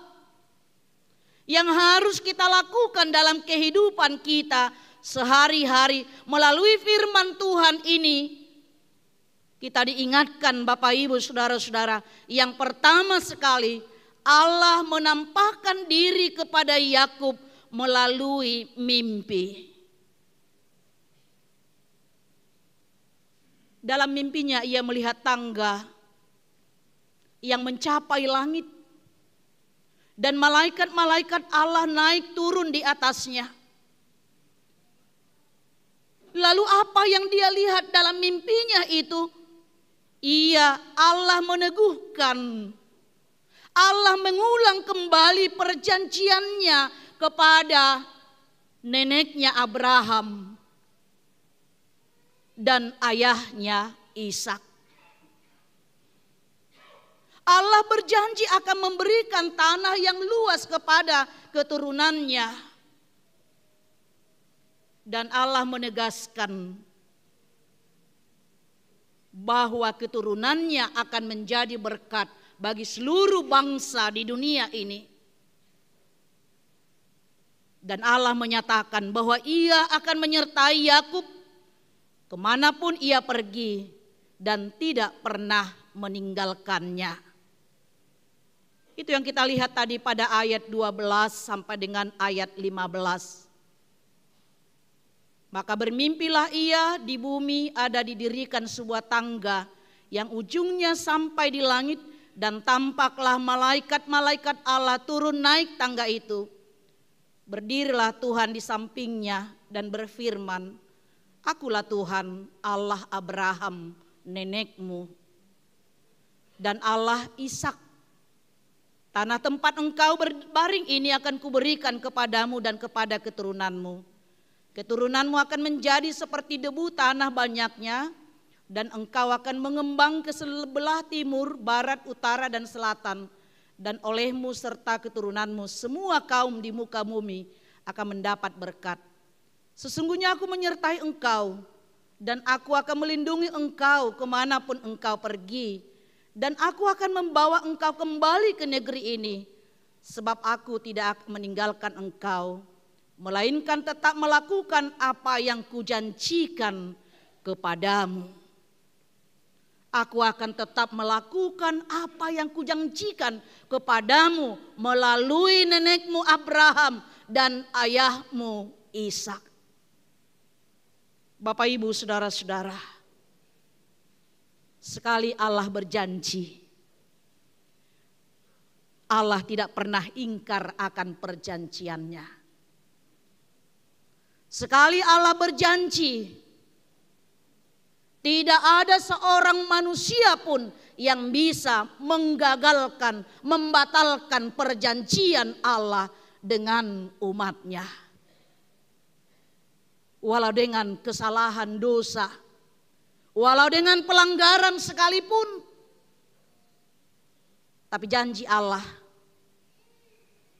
yang harus kita lakukan dalam kehidupan kita sehari-hari melalui firman Tuhan ini. Kita diingatkan Bapak Ibu Saudara-saudara, yang pertama sekali Allah menampakkan diri kepada Yakub melalui mimpi. Dalam mimpinya ia melihat tangga yang mencapai langit dan malaikat-malaikat Allah naik turun di atasnya. Lalu apa yang dia lihat dalam mimpinya itu? Allah meneguhkan, Allah mengulang kembali perjanjiannya kepada neneknya Abraham dan ayahnya Ishak. Allah berjanji akan memberikan tanah yang luas kepada keturunannya. Dan Allah menegaskan bahwa keturunannya akan menjadi berkat bagi seluruh bangsa di dunia ini. Dan Allah menyatakan bahwa ia akan menyertai Yakub kemanapun ia pergi dan tidak pernah meninggalkannya. Itu yang kita lihat tadi pada ayat 12 sampai dengan ayat 15. Maka bermimpilah ia, di bumi ada didirikan sebuah tangga yang ujungnya sampai di langit, dan tampaklah malaikat-malaikat Allah turun naik tangga itu. Berdirilah Tuhan di sampingnya dan berfirman, "Akulah Tuhan Allah Abraham nenekmu dan Allah Ishak. Tanah tempat engkau berbaring ini akan kuberikan kepadamu dan kepada keturunanmu. Keturunanmu akan menjadi seperti debu tanah banyaknya, dan engkau akan mengembang ke sebelah timur, barat, utara, dan selatan. Dan olehmu serta keturunanmu semua kaum di muka bumi akan mendapat berkat. Sesungguhnya aku menyertai engkau, dan aku akan melindungi engkau kemanapun engkau pergi. Dan aku akan membawa engkau kembali ke negeri ini, sebab aku tidak akan meninggalkan engkau, melainkan tetap melakukan apa yang kujanjikan kepadamu." Aku akan tetap melakukan apa yang kujanjikan kepadamu melalui nenekmu Abraham dan ayahmu Ishak. Bapak Ibu Saudara-saudara, sekali Allah berjanji, Allah tidak pernah ingkar akan perjanjiannya. Sekali Allah berjanji, tidak ada seorang manusia pun yang bisa menggagalkan, membatalkan perjanjian Allah dengan umatnya. Walau dengan kesalahan dosa, walau dengan pelanggaran sekalipun, tapi janji Allah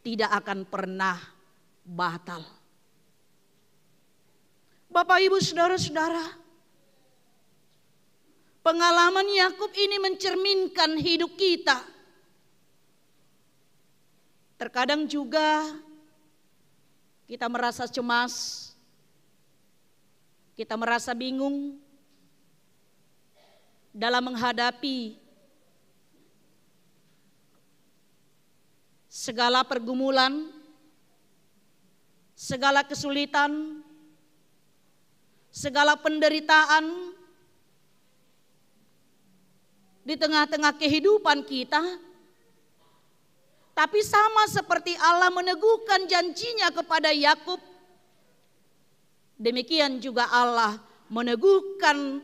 tidak akan pernah batal. Bapak Ibu Saudara-saudara, pengalaman Yakub ini mencerminkan hidup kita. Terkadang juga kita merasa cemas, kita merasa bingung dalam menghadapi segala pergumulan, segala kesulitan, segala penderitaan di tengah-tengah kehidupan kita. Tapi sama seperti Allah meneguhkan janjinya kepada Yakub, demikian juga Allah meneguhkan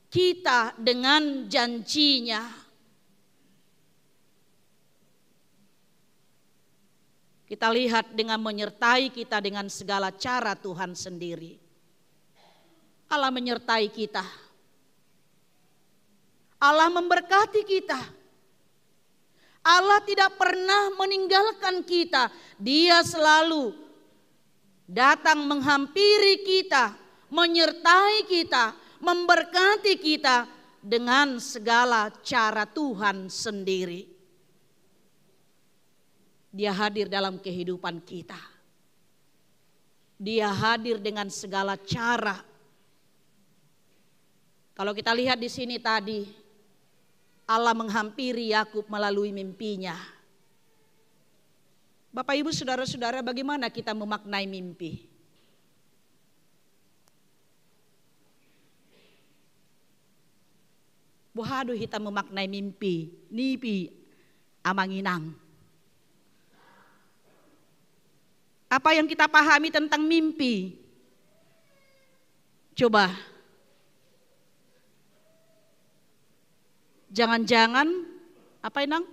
kita dengan janjinya. Kita lihat dengan menyertai kita dengan segala cara Tuhan sendiri. Allah menyertai kita. Allah memberkati kita. Allah tidak pernah meninggalkan kita. Dia selalu datang menghampiri kita, menyertai kita, memberkati kita dengan segala cara Tuhan sendiri. Dia hadir dalam kehidupan kita. Dia hadir dengan segala cara. Kalau kita lihat di sini tadi, Allah menghampiri Yakub melalui mimpinya. Bapak Ibu saudara-saudara, bagaimana kita memaknai mimpi? Bohado kita memaknai mimpi, nipi amanginang. Apa yang kita pahami tentang mimpi? Coba. Jangan-jangan, apa Inang?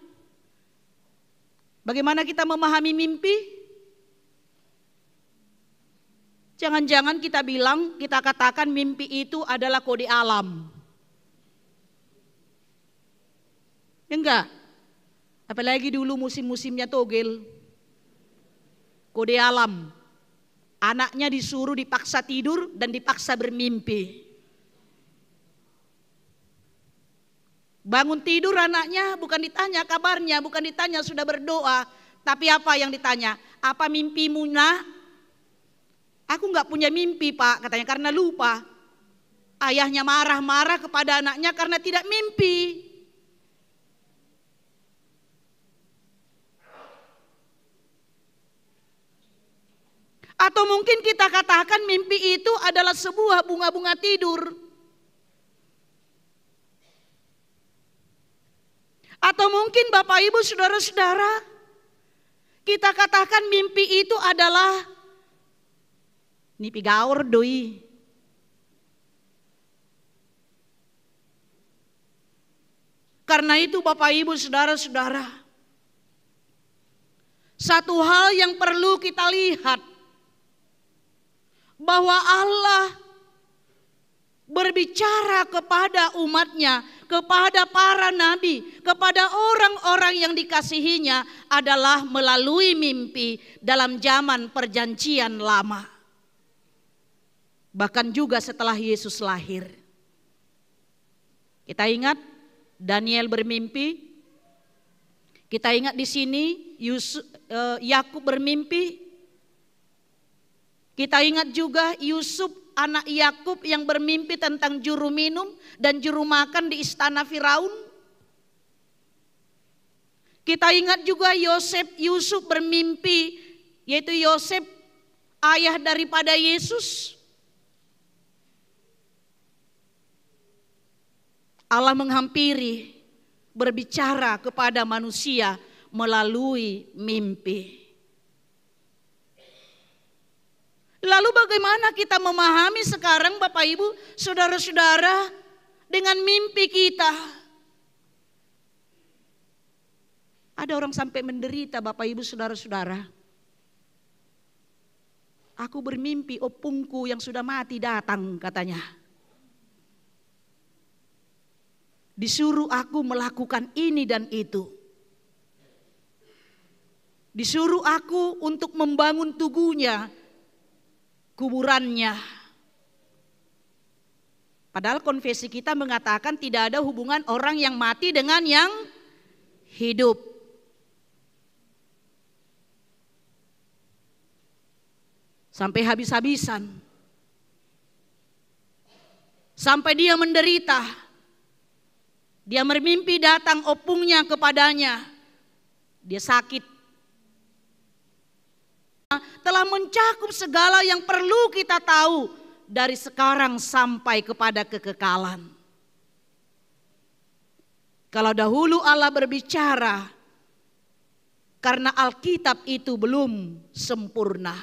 Bagaimana kita memahami mimpi? Jangan-jangan kita bilang, kita katakan mimpi itu adalah kode alam. Ya enggak? Apalagi dulu musim-musimnya togel. Kode alam. Anaknya disuruh dipaksa tidur dan dipaksa bermimpi. Bangun tidur anaknya bukan ditanya kabarnya, bukan ditanya sudah berdoa. Tapi apa yang ditanya? Apa mimpimu nak? Aku enggak punya mimpi pak, katanya karena lupa. Ayahnya marah-marah kepada anaknya karena tidak mimpi. Atau mungkin kita katakan mimpi itu adalah sebuah bunga-bunga tidur. Atau mungkin Bapak Ibu saudara-saudara, kita katakan mimpi itu adalah mimpi gaur doi. Karena itu Bapak Ibu saudara-saudara, satu hal yang perlu kita lihat, bahwa Allah berbicara kepada umatnya, kepada para nabi, kepada orang-orang yang dikasihinya adalah melalui mimpi dalam zaman perjanjian lama. Bahkan juga setelah Yesus lahir. Kita ingat Daniel bermimpi. Kita ingat di sini Yakub bermimpi. Kita ingat juga Yusuf anak Yakub yang bermimpi tentang juru minum dan juru makan di istana Firaun. Kita ingat juga Yusuf bermimpi, yaitu Yosef ayah daripada Yesus. Allah menghampiri, berbicara kepada manusia melalui mimpi. Lalu bagaimana kita memahami sekarang Bapak Ibu, saudara-saudara, dengan mimpi kita? Ada orang sampai menderita Bapak Ibu saudara-saudara. Aku bermimpi opungku yang sudah mati datang katanya. Disuruh aku melakukan ini dan itu. Disuruh aku untuk membangun tugunya, kuburannya. Padahal konfesi kita mengatakan tidak ada hubungan orang yang mati dengan yang hidup. Sampai habis-habisan. Sampai dia menderita. Dia bermimpi datang opungnya kepadanya. Dia sakit. Telah mencakup segala yang perlu kita tahu dari sekarang sampai kepada kekekalan. Kalau dahulu Allah berbicara, karena Alkitab itu belum sempurna.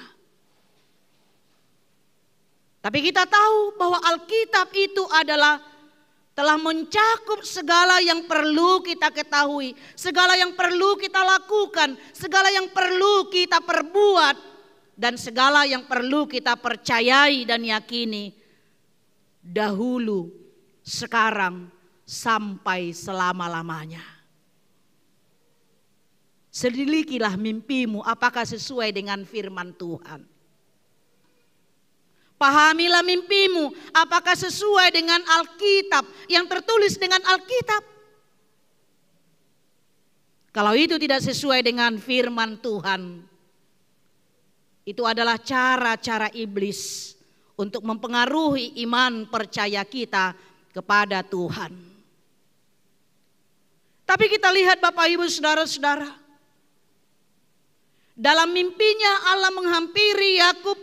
Tapi kita tahu bahwa Alkitab itu adalah telah mencakup segala yang perlu kita ketahui, segala yang perlu kita lakukan, segala yang perlu kita perbuat, dan segala yang perlu kita percayai dan yakini dahulu, sekarang, sampai selama-lamanya. Selidikilah mimpimu apakah sesuai dengan firman Tuhan. Pahamilah mimpimu apakah sesuai dengan Alkitab, yang tertulis dengan Alkitab. Kalau itu tidak sesuai dengan firman Tuhan, itu adalah cara-cara iblis untuk mempengaruhi iman percaya kita kepada Tuhan. Tapi kita lihat Bapak Ibu Saudara-saudara, dalam mimpinya Allah menghampiri Yakub.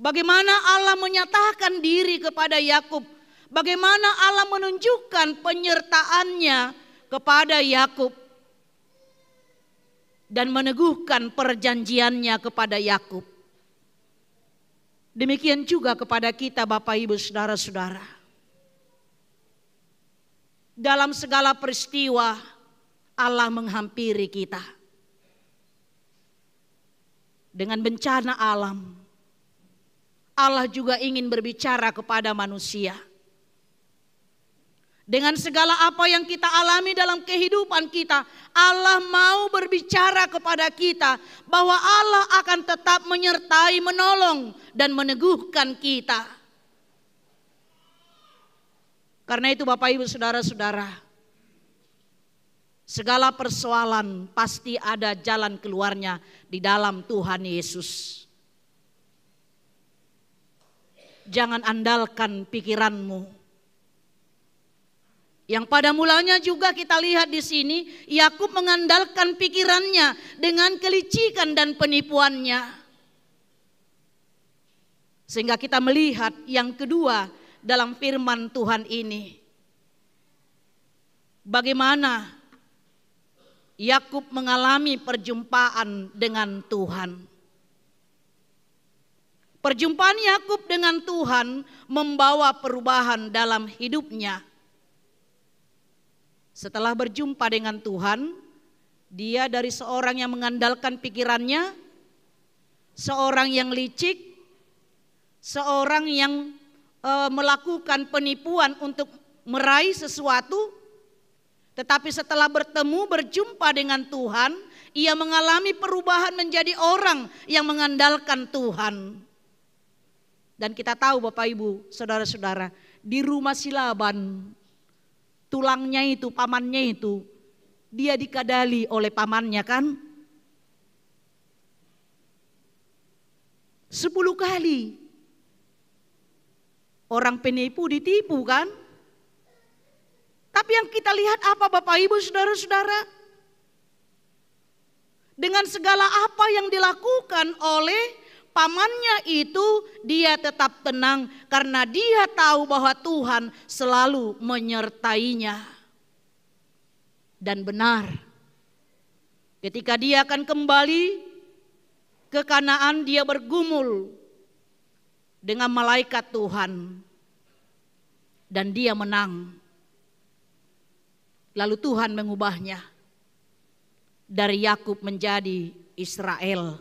Bagaimana Allah menyatakan diri kepada Yakub, bagaimana Allah menunjukkan penyertaannya kepada Yakub dan meneguhkan perjanjiannya kepada Yakub. Demikian juga kepada kita Bapak Ibu Saudara-saudara. Dalam segala peristiwa Allah menghampiri kita. Dengan bencana alam, Allah juga ingin berbicara kepada manusia. Dengan segala apa yang kita alami dalam kehidupan kita, Allah mau berbicara kepada kita bahwa Allah akan tetap menyertai, menolong, dan meneguhkan kita. Karena itu Bapak Ibu Saudara-saudara, segala persoalan pasti ada jalan keluarnya di dalam Tuhan Yesus. Jangan andalkan pikiranmu. Yang pada mulanya juga kita lihat di sini, Yakub mengandalkan pikirannya dengan kelicikan dan penipuannya. Sehingga kita melihat yang kedua dalam firman Tuhan ini, bagaimana Yakub mengalami perjumpaan dengan Tuhan. Perjumpaan Yakub dengan Tuhan membawa perubahan dalam hidupnya. Setelah berjumpa dengan Tuhan, dia dari seorang yang mengandalkan pikirannya, seorang yang licik, seorang yang melakukan penipuan untuk meraih sesuatu. Tetapi setelah berjumpa dengan Tuhan, ia mengalami perubahan menjadi orang yang mengandalkan Tuhan. Dan kita tahu Bapak Ibu, Saudara-saudara, di rumah si Laban, tulangnya itu, pamannya itu, dia dikadali oleh pamannya kan? 10 kali. Orang penipu ditipu kan? Tapi yang kita lihat apa Bapak Ibu Saudara-saudara? Dengan segala apa yang dilakukan oleh pamannya itu, dia tetap tenang karena dia tahu bahwa Tuhan selalu menyertainya. Dan benar, ketika dia akan kembali ke Kanaan, dia bergumul dengan malaikat Tuhan dan dia menang. Lalu Tuhan mengubahnya dari Yakub menjadi Israel,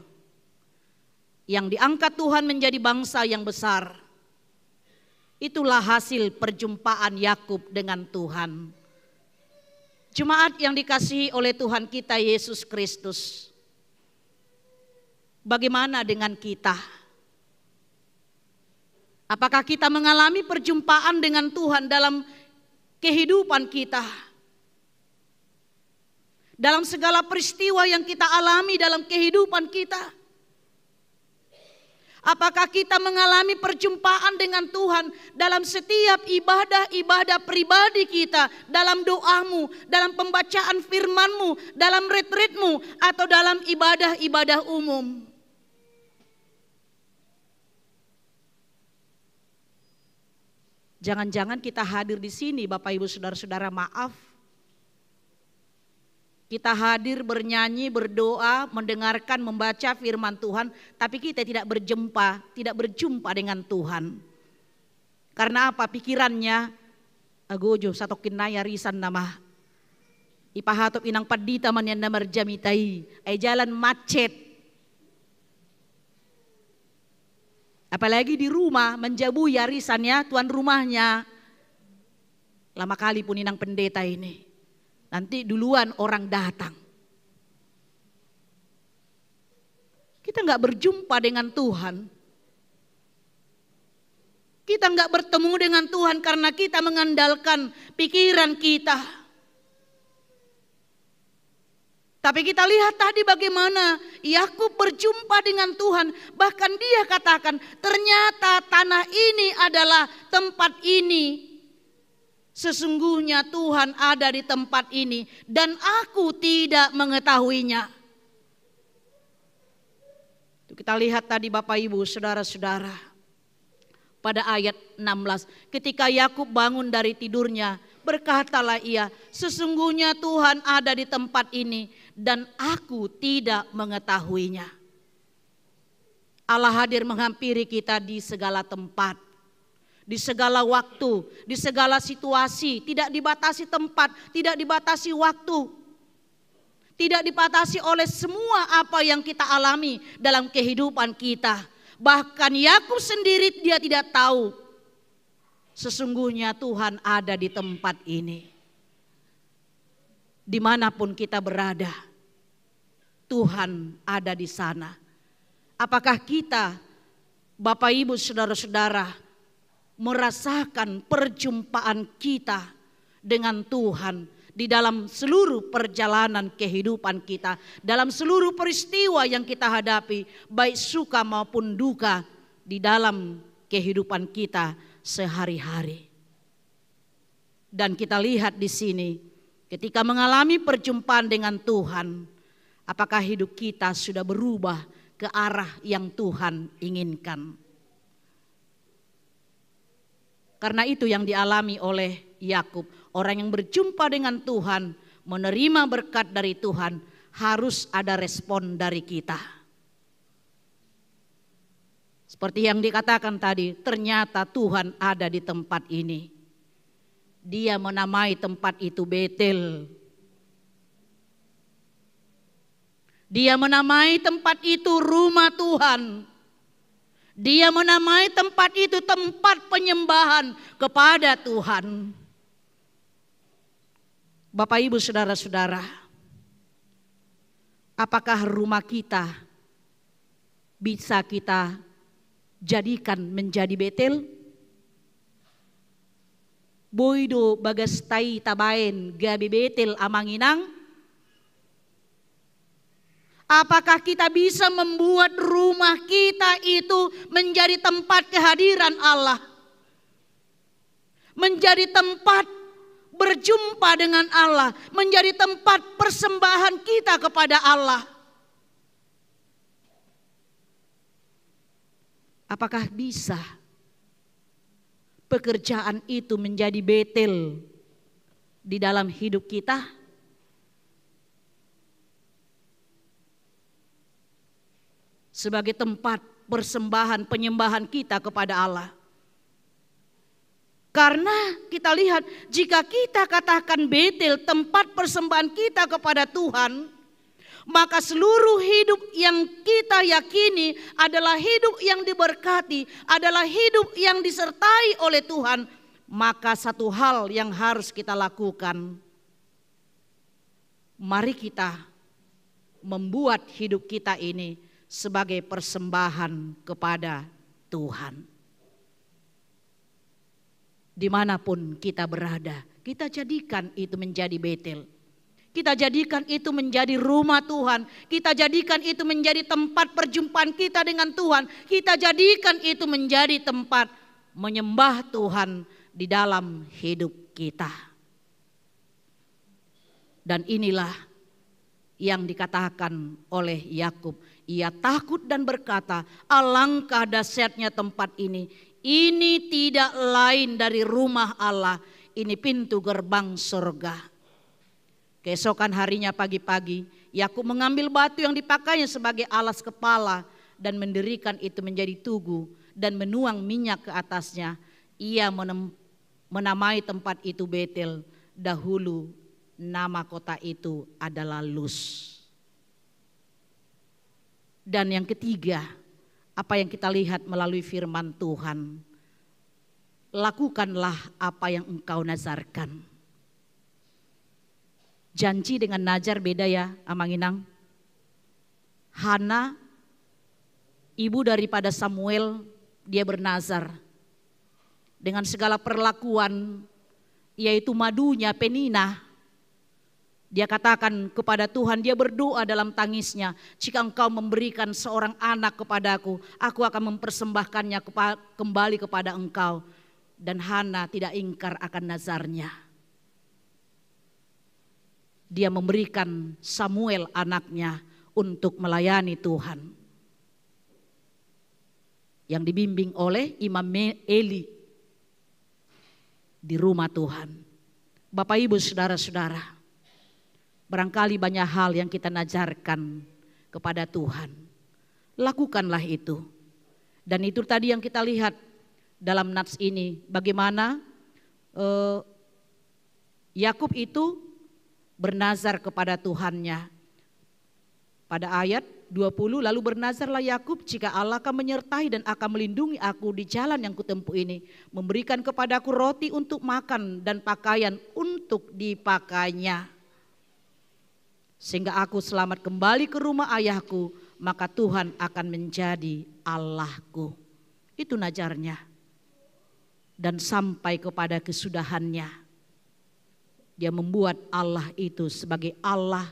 yang diangkat Tuhan menjadi bangsa yang besar. Itulah hasil perjumpaan Yakub dengan Tuhan. Jemaat yang dikasihi oleh Tuhan kita Yesus Kristus, bagaimana dengan kita? Apakah kita mengalami perjumpaan dengan Tuhan dalam kehidupan kita? Dalam segala peristiwa yang kita alami dalam kehidupan kita, apakah kita mengalami perjumpaan dengan Tuhan dalam setiap ibadah-ibadah pribadi kita, dalam doamu, dalam pembacaan firman-Mu, dalam retreat-Mu, atau dalam ibadah-ibadah umum? Jangan-jangan kita hadir di sini Bapak Ibu Saudara-saudara, maaf, kita hadir bernyanyi, berdoa, mendengarkan, membaca firman Tuhan, tapi kita tidak berjumpa dengan Tuhan. Karena apa? Pikirannya agojo satokin naya risan nama. Ipahatop inang padita man yan namar jamitai. Ay jalan macet. Apalagi di rumah menjabu yarisannya tuan rumahnya. Lama kali pun inang pendeta ini. Nanti duluan orang datang. Kita nggak berjumpa dengan Tuhan. Kita nggak bertemu dengan Tuhan karena kita mengandalkan pikiran kita. Tapi kita lihat tadi bagaimana Yakub berjumpa dengan Tuhan. Bahkan dia katakan, ternyata tanah ini adalah tempat ini. Sesungguhnya Tuhan ada di tempat ini dan aku tidak mengetahuinya. Itu kita lihat tadi Bapak Ibu, saudara-saudara. Pada ayat 16, ketika Yakub bangun dari tidurnya, berkatalah ia, sesungguhnya Tuhan ada di tempat ini dan aku tidak mengetahuinya. Allah hadir menghampiri kita di segala tempat, di segala waktu, di segala situasi, tidak dibatasi tempat, tidak dibatasi waktu, tidak dibatasi oleh semua apa yang kita alami dalam kehidupan kita. Bahkan Yakub sendiri dia tidak tahu sesungguhnya Tuhan ada di tempat ini. Dimanapun kita berada, Tuhan ada di sana. Apakah kita, Bapak Ibu saudara-saudara, merasakan perjumpaan kita dengan Tuhan di dalam seluruh perjalanan kehidupan kita, dalam seluruh peristiwa yang kita hadapi, baik suka maupun duka di dalam kehidupan kita sehari-hari. Dan kita lihat di sini, ketika mengalami perjumpaan dengan Tuhan, apakah hidup kita sudah berubah ke arah yang Tuhan inginkan? Karena itu yang dialami oleh Yakub. Orang yang berjumpa dengan Tuhan, menerima berkat dari Tuhan, harus ada respon dari kita. Seperti yang dikatakan tadi, ternyata Tuhan ada di tempat ini. Dia menamai tempat itu Betel. Dia menamai tempat itu rumah Tuhan. Dia menamai tempat itu tempat penyembahan kepada Tuhan. Bapak Ibu saudara-saudara, apakah rumah kita bisa kita jadikan menjadi Betel? Boido bagastai tabaen gabi Betel amanginang? Apakah kita bisa membuat rumah kita itu menjadi tempat kehadiran Allah? Menjadi tempat berjumpa dengan Allah, menjadi tempat persembahan kita kepada Allah. Apakah bisa pekerjaan itu menjadi Betel di dalam hidup kita? Sebagai tempat persembahan penyembahan kita kepada Allah. Karena kita lihat jika kita katakan Betel tempat persembahan kita kepada Tuhan, maka seluruh hidup yang kita yakini adalah hidup yang diberkati, adalah hidup yang disertai oleh Tuhan. Maka satu hal yang harus kita lakukan, mari kita membuat hidup kita ini sebagai persembahan kepada Tuhan. Dimanapun kita berada, kita jadikan itu menjadi Betel. Kita jadikan itu menjadi rumah Tuhan. Kita jadikan itu menjadi tempat perjumpaan kita dengan Tuhan. Kita jadikan itu menjadi tempat menyembah Tuhan di dalam hidup kita. Dan inilah yang dikatakan oleh Yakub. Ia takut dan berkata, alangkah dahsyatnya tempat ini. Ini tidak lain dari rumah Allah, ini pintu gerbang surga. Keesokan harinya pagi-pagi, Yakub mengambil batu yang dipakainya sebagai alas kepala dan mendirikan itu menjadi tugu dan menuang minyak ke atasnya. Ia menamai tempat itu Betel, dahulu nama kota itu adalah Luz. Dan yang ketiga, apa yang kita lihat melalui firman Tuhan, lakukanlah apa yang engkau nazarkan. Janji dengan nazar beda ya, Amanginang. Hana, ibu daripada Samuel, dia bernazar. Dengan segala perlakuan, yaitu madunya Penina, Dia katakan kepada Tuhan, dia berdoa dalam tangisnya, jika engkau memberikan seorang anak kepadaku, aku akan mempersembahkannya kembali kepada engkau. Dan Hana tidak ingkar akan nazarnya. Dia memberikan Samuel anaknya untuk melayani Tuhan. Yang dibimbing oleh Imam Eli di rumah Tuhan. Bapak Ibu saudara-saudara, barangkali banyak hal yang kita ajarkan kepada Tuhan. Lakukanlah itu. Dan itu tadi yang kita lihat dalam nats ini. Bagaimana Yakub itu bernazar kepada Tuhannya. Pada ayat 20, lalu bernazarlah Yakub, jika Allah akan menyertai dan akan melindungi aku di jalan yang kutempuh ini, memberikan kepadaku roti untuk makan dan pakaian untuk dipakainya, sehingga aku selamat kembali ke rumah ayahku, maka Tuhan akan menjadi Allahku. Itu nazarnya. Dan sampai kepada kesudahannya, dia membuat Allah itu sebagai Allah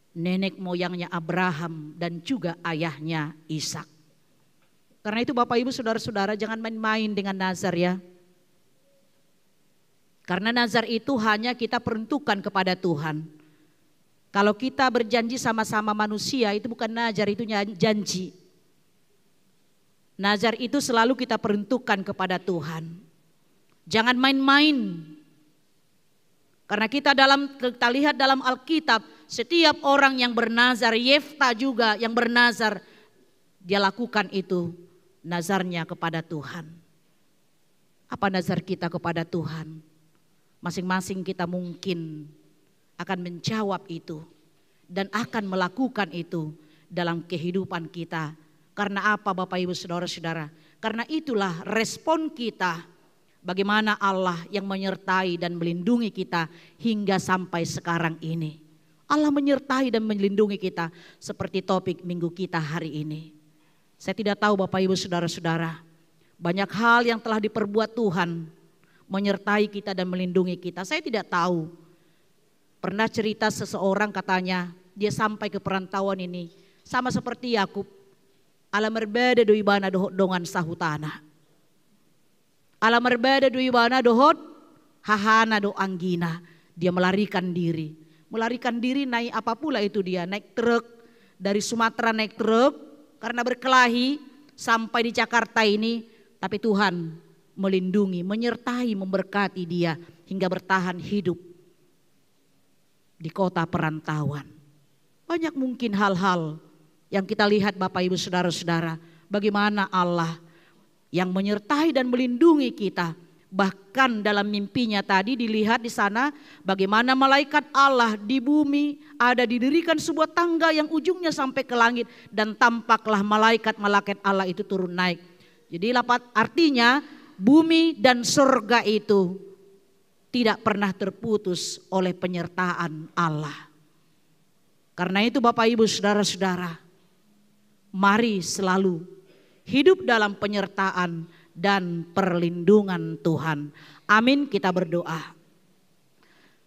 nenek moyangnya Abraham dan juga ayahnya Ishak. Karena itu Bapak Ibu saudara-saudara, jangan main-main dengan nazar ya. Karena nazar itu hanya kita peruntukkan kepada Tuhan. Kalau kita berjanji sama-sama manusia, itu bukan nazar, itu janji. Nazar itu selalu kita peruntukkan kepada Tuhan. Jangan main-main. Karena kita lihat dalam Alkitab, setiap orang yang bernazar, Yefta juga yang bernazar, dia lakukan itu nazarnya kepada Tuhan. Apa nazar kita kepada Tuhan? Masing-masing kita mungkin akan menjawab itu dan akan melakukan itu dalam kehidupan kita. Karena apa Bapak Ibu saudara-saudara? Karena itulah respon kita. Bagaimana Allah yang menyertai dan melindungi kita hingga sampai sekarang ini. Allah menyertai dan melindungi kita seperti topik minggu kita hari ini. Saya tidak tahu Bapak Ibu saudara-saudara, banyak hal yang telah diperbuat Tuhan menyertai kita dan melindungi kita. Saya tidak tahu. Pernah cerita seseorang katanya dia sampai ke perantauan ini sama seperti Yakub. Alam berbeda do ibana dongan sahutana. Alam berbeda do ibana dohot hahana do anggina. Dia melarikan diri. Melarikan diri naik apa pula itu dia, naik truk. Dari Sumatera naik truk karena berkelahi sampai di Jakarta ini. Tapi Tuhan melindungi, menyertai, memberkati dia hingga bertahan hidup di kota perantauan. Banyak mungkin hal-hal yang kita lihat Bapak Ibu saudara-saudara, bagaimana Allah yang menyertai dan melindungi kita. Bahkan dalam mimpinya tadi dilihat di sana bagaimana malaikat Allah di bumi ada didirikan sebuah tangga yang ujungnya sampai ke langit dan tampaklah malaikat-malaikat Allah itu turun naik. Jadi artinya bumi dan surga itu tidak pernah terputus oleh penyertaan Allah. Karena itu Bapak Ibu saudara-saudara, mari selalu hidup dalam penyertaan dan perlindungan Tuhan. Amin, kita berdoa.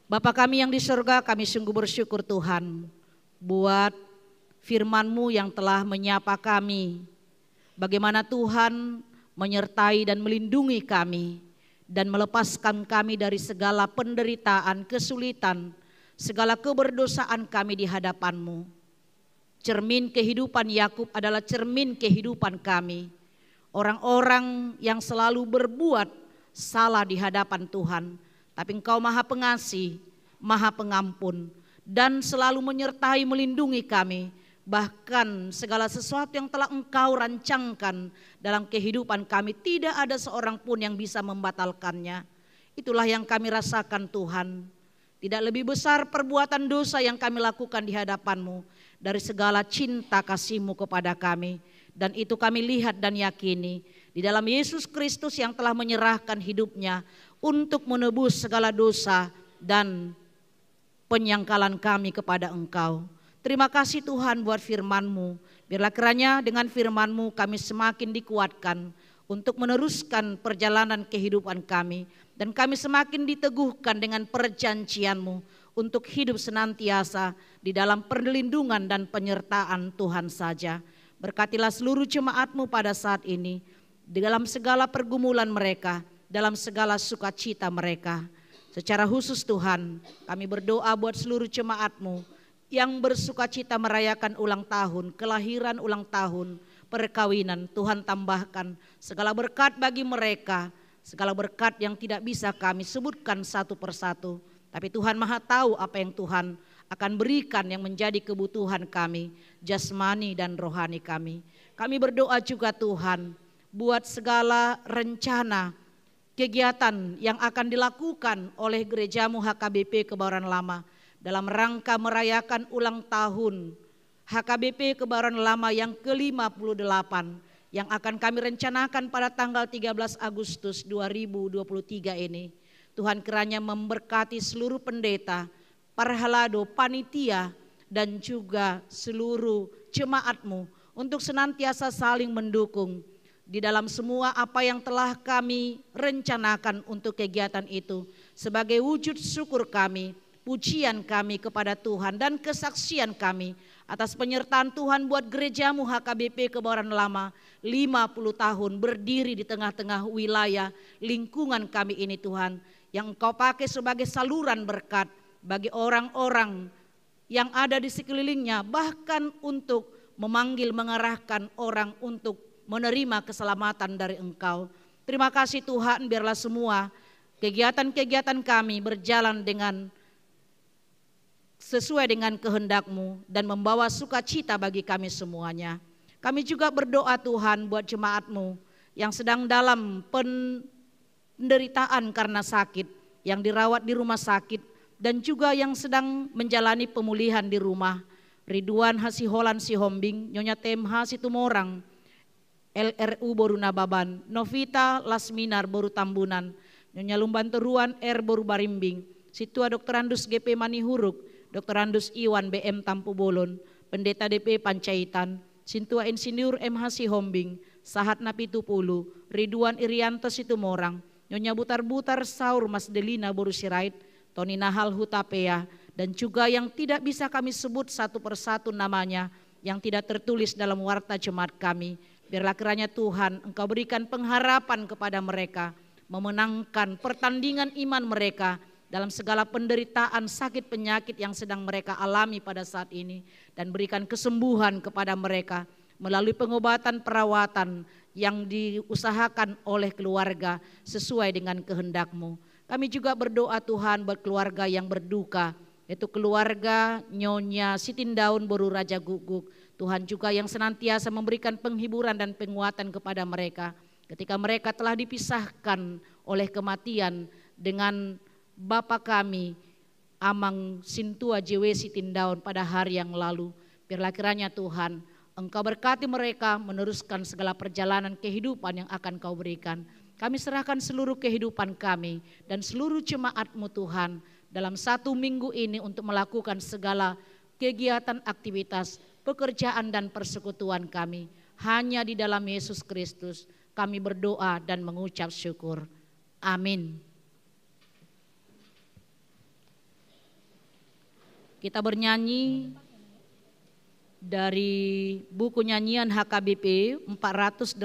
Bapa kami yang di surga, kami sungguh bersyukur Tuhan buat firman-Mu yang telah menyapa kami. Bagaimana Tuhan menyertai dan melindungi kami dan melepaskan kami dari segala penderitaan, kesulitan, segala keberdosaan kami di hadapan-Mu. Cermin kehidupan Yakub adalah cermin kehidupan kami. Orang-orang yang selalu berbuat salah di hadapan Tuhan, tapi Engkau Maha Pengasih, Maha Pengampun, dan selalu menyertai melindungi kami. Bahkan segala sesuatu yang telah Engkau rancangkan dalam kehidupan kami, tidak ada seorang pun yang bisa membatalkannya. Itulah yang kami rasakan Tuhan. Tidak lebih besar perbuatan dosa yang kami lakukan di hadapan-Mu dari segala cinta kasih-Mu kepada kami. Dan itu kami lihat dan yakini di dalam Yesus Kristus yang telah menyerahkan hidupnya untuk menebus segala dosa dan penyangkalan kami kepada Engkau. Terima kasih Tuhan buat firman-Mu. Biarlah kiranya dengan firman-Mu kami semakin dikuatkan untuk meneruskan perjalanan kehidupan kami. Dan kami semakin diteguhkan dengan perjanjian-Mu untuk hidup senantiasa di dalam perlindungan dan penyertaan Tuhan saja. Berkatilah seluruh jemaat-Mu pada saat ini, di dalam segala pergumulan mereka, dalam segala sukacita mereka. Secara khusus Tuhan, kami berdoa buat seluruh jemaat-Mu yang bersukacita merayakan ulang tahun, kelahiran ulang tahun, perkawinan. Tuhan tambahkan segala berkat bagi mereka, segala berkat yang tidak bisa kami sebutkan satu persatu. Tapi Tuhan Maha tahu apa yang Tuhan akan berikan yang menjadi kebutuhan kami, jasmani dan rohani kami. Kami berdoa juga Tuhan, buat segala rencana kegiatan yang akan dilakukan oleh gerejamu HKBP Kebayoran Lama dalam rangka merayakan ulang tahun HKBP Kebayoran Lama yang ke-58 yang akan kami rencanakan pada tanggal 13 Agustus 2023 ini. Tuhan kiranya memberkati seluruh pendeta, para halado, panitia, dan juga seluruh jemaat-Mu untuk senantiasa saling mendukung di dalam semua apa yang telah kami rencanakan untuk kegiatan itu. Sebagai wujud syukur kami, pujian kami kepada Tuhan dan kesaksian kami atas penyertaan Tuhan buat gerejamu HKBP Kebayoran Lama 50 tahun berdiri di tengah-tengah wilayah lingkungan kami ini Tuhan, yang Engkau pakai sebagai saluran berkat bagi orang-orang yang ada di sekelilingnya, bahkan untuk memanggil mengarahkan orang untuk menerima keselamatan dari Engkau. Terima kasih Tuhan, biarlah semua kegiatan-kegiatan kami berjalan dengan sesuai dengan kehendak-Mu dan membawa sukacita bagi kami semuanya. Kami juga berdoa Tuhan buat jemaat-Mu yang sedang dalam penderitaan karena sakit, yang dirawat di rumah sakit, dan juga yang sedang menjalani pemulihan di rumah. Ridwan Hasiholan Sihombing, Nyonya Temha Situmorang, LRU Boru Nababan, Novita Lasminar Boru Tambunan, Nyonya Lumbanteruan R Boru Barimbing, Situa Dr. Andus GP Manihuruk, Dr. Andus Iwan BM Tampu Bolon, Pendeta DP Pancaitan, Sintua Insinyur MH Sihombing, Sahat Napitupulu, Ridwan Irianto Situmorang, Nyonya Butar-Butar Saur Mas Delina Boru Sirait, Tony Nahal Hutapea, dan juga yang tidak bisa kami sebut satu persatu namanya, yang tidak tertulis dalam warta jemaat kami. Biarlah kiranya Tuhan Engkau berikan pengharapan kepada mereka, memenangkan pertandingan iman mereka dalam segala penderitaan sakit penyakit yang sedang mereka alami pada saat ini, dan berikan kesembuhan kepada mereka melalui pengobatan perawatan yang diusahakan oleh keluarga sesuai dengan kehendak-Mu. Kami juga berdoa Tuhan buat keluarga yang berduka, yaitu keluarga Nyonya Sitindaun Boru Raja Guguk. Tuhan juga yang senantiasa memberikan penghiburan dan penguatan kepada mereka ketika mereka telah dipisahkan oleh kematian dengan Bapa kami Amang Sintua JW Sitindaun pada hari yang lalu. Biarlah kiranya Tuhan Engkau berkati mereka meneruskan segala perjalanan kehidupan yang akan Kau berikan. Kami serahkan seluruh kehidupan kami dan seluruh jemaat-Mu Tuhan dalam satu minggu ini untuk melakukan segala kegiatan, aktivitas, pekerjaan dan persekutuan kami. Hanya di dalam Yesus Kristus kami berdoa dan mengucap syukur. Amin. Kita bernyanyi dari buku nyanyian HKBP 485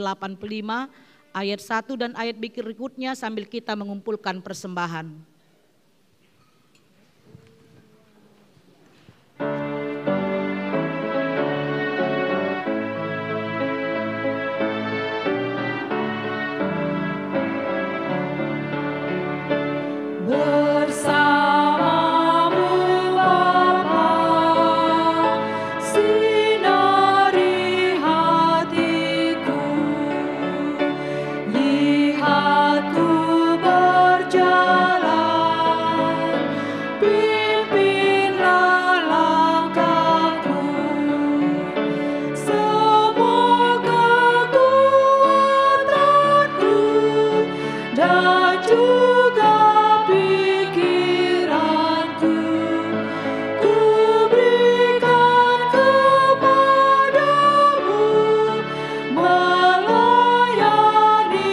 ayat 1 dan ayat berikutnya sambil kita mengumpulkan persembahan. Melayani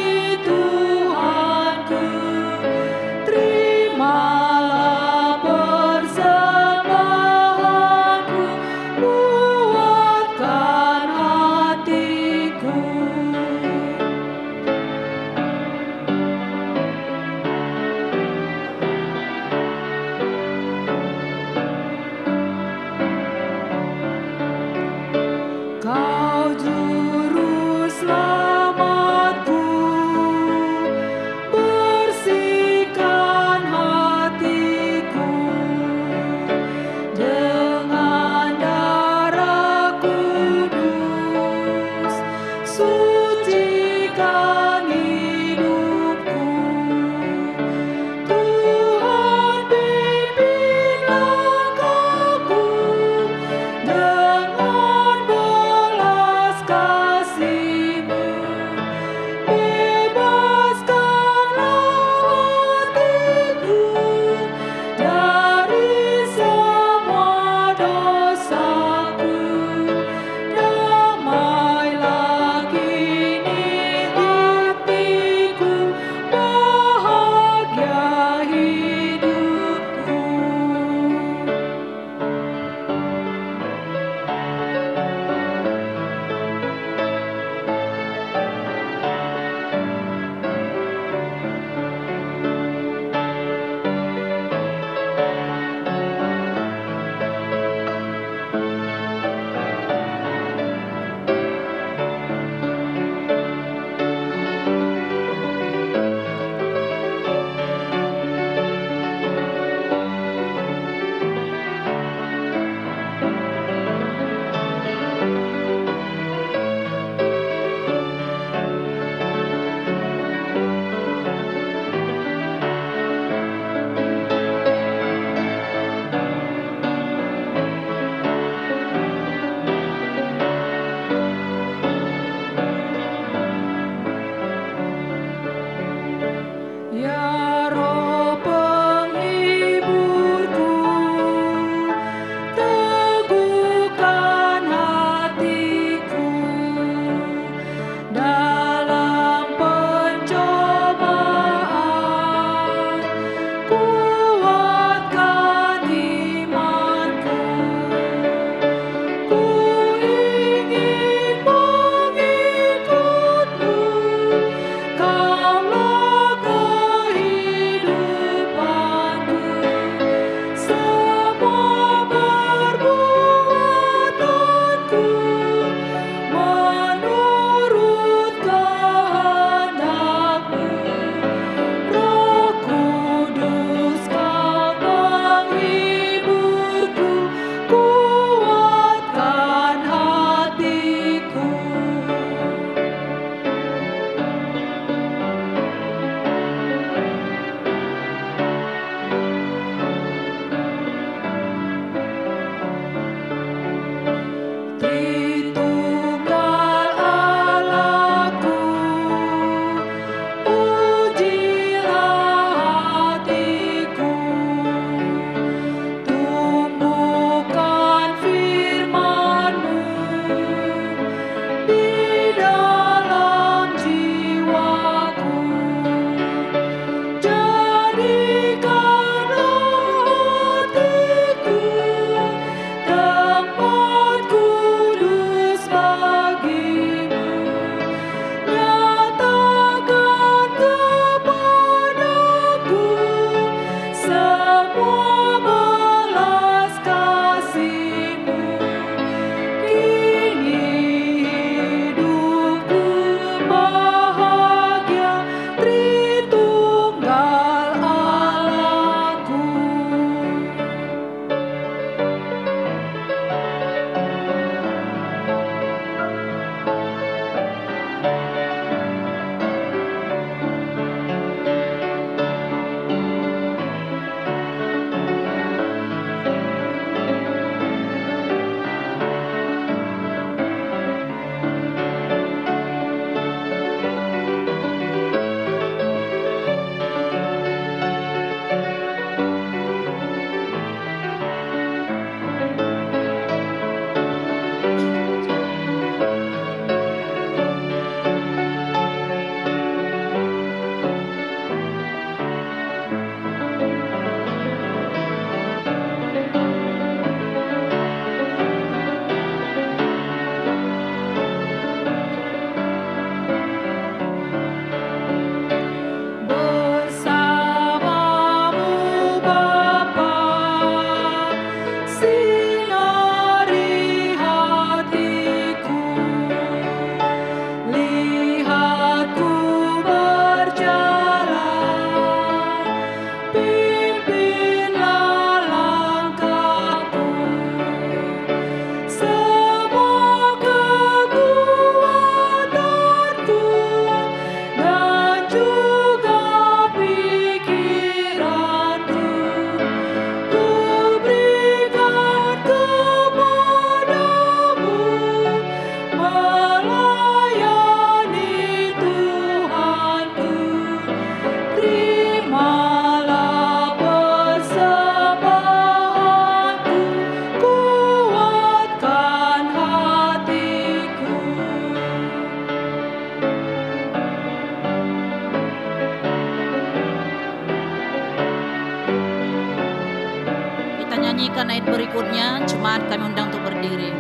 menyanyikan ayat berikutnya, jemaat kami undang untuk berdiri.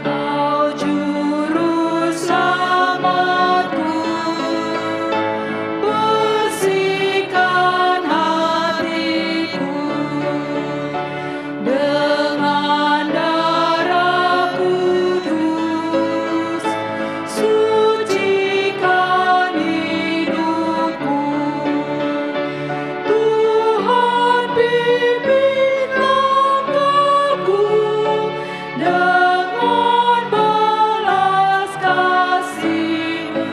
Kau juru selamatku, bersihkan hatiku dengan darah kudus, sucikan hidupku. Tuhan pimpin langkahku dengan balas kasih-Mu.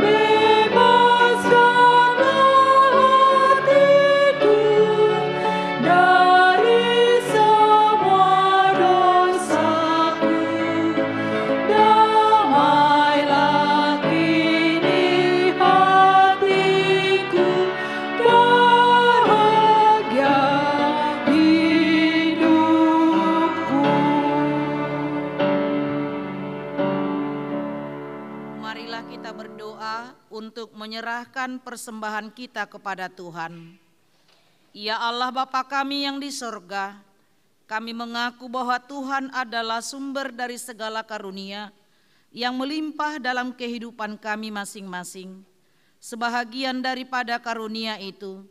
Bebaskanlah hatiku dari semua dosaku. Damailah kini hatiku, bahagia hidupku. Marilah kita berdoa untuk menyerahkan persembahan kita kepada Tuhan. Ya Allah Bapa kami yang di sorga, kami mengaku bahwa Tuhan adalah sumber dari segala karunia yang melimpah dalam kehidupan kami masing-masing. Sebahagian daripada karunia itu,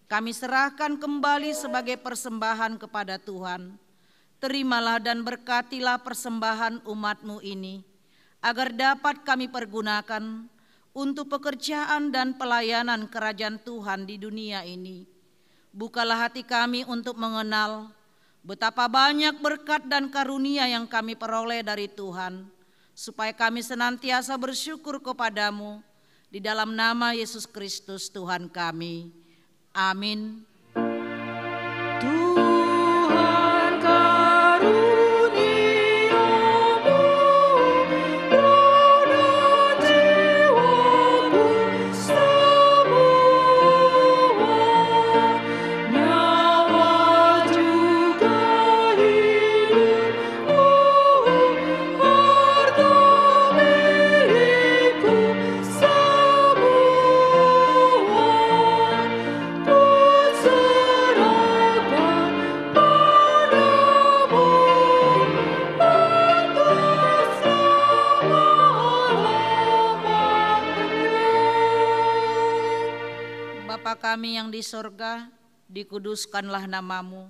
kami serahkan kembali sebagai persembahan kepada Tuhan. Terimalah dan berkatilah persembahan umat-Mu ini, agar dapat kami pergunakan untuk pekerjaan dan pelayanan kerajaan Tuhan di dunia ini. Bukalah hati kami untuk mengenal betapa banyak berkat dan karunia yang kami peroleh dari Tuhan, supaya kami senantiasa bersyukur kepadamu di dalam nama Yesus Kristus Tuhan kami. Amin. Tuhan karuniamu pada jiwaku semua, nyawa juga hidupku, harta milikku semua, ku serahkan padamu untuk selama-lamanya. Bapa kami yang di sorga, dikuduskanlah namamu,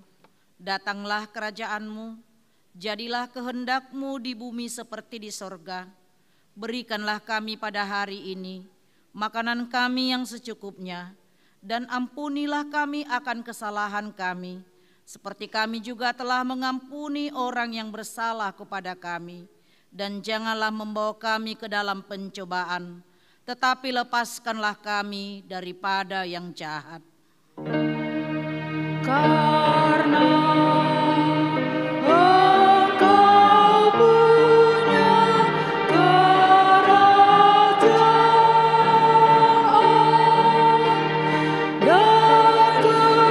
datanglah kerajaan-Mu, jadilah kehendak-Mu di bumi seperti di sorga. Berikanlah kami pada hari ini makanan kami yang secukupnya, dan ampunilah kami akan kesalahan kami, seperti kami juga telah mengampuni orang yang bersalah kepada kami. Dan janganlah membawa kami ke dalam pencobaan, tetapi lepaskanlah kami daripada yang jahat. Karena Engkau punya kerajaan dan kekuasaan dan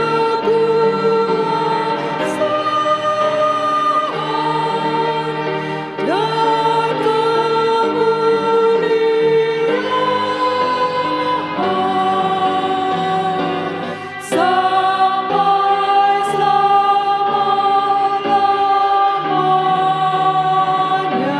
kemuliaan sampai selama-lamanya.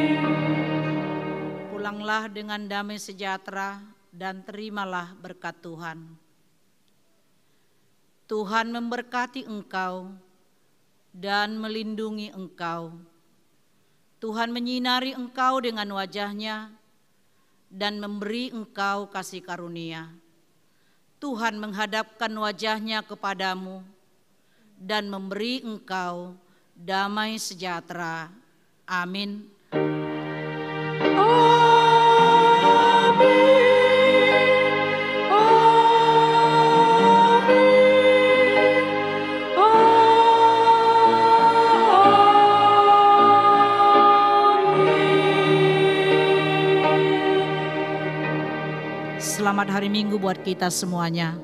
Amin. Pulanglah dengan damai sejahtera dan terimalah berkat Tuhan. Tuhan memberkati engkau dan melindungi engkau. Tuhan menyinari engkau dengan wajah-Nya dan memberi engkau kasih karunia. Tuhan menghadapkan wajah-Nya kepadamu dan memberi engkau damai sejahtera. Amin. Selamat hari Minggu buat kita semuanya.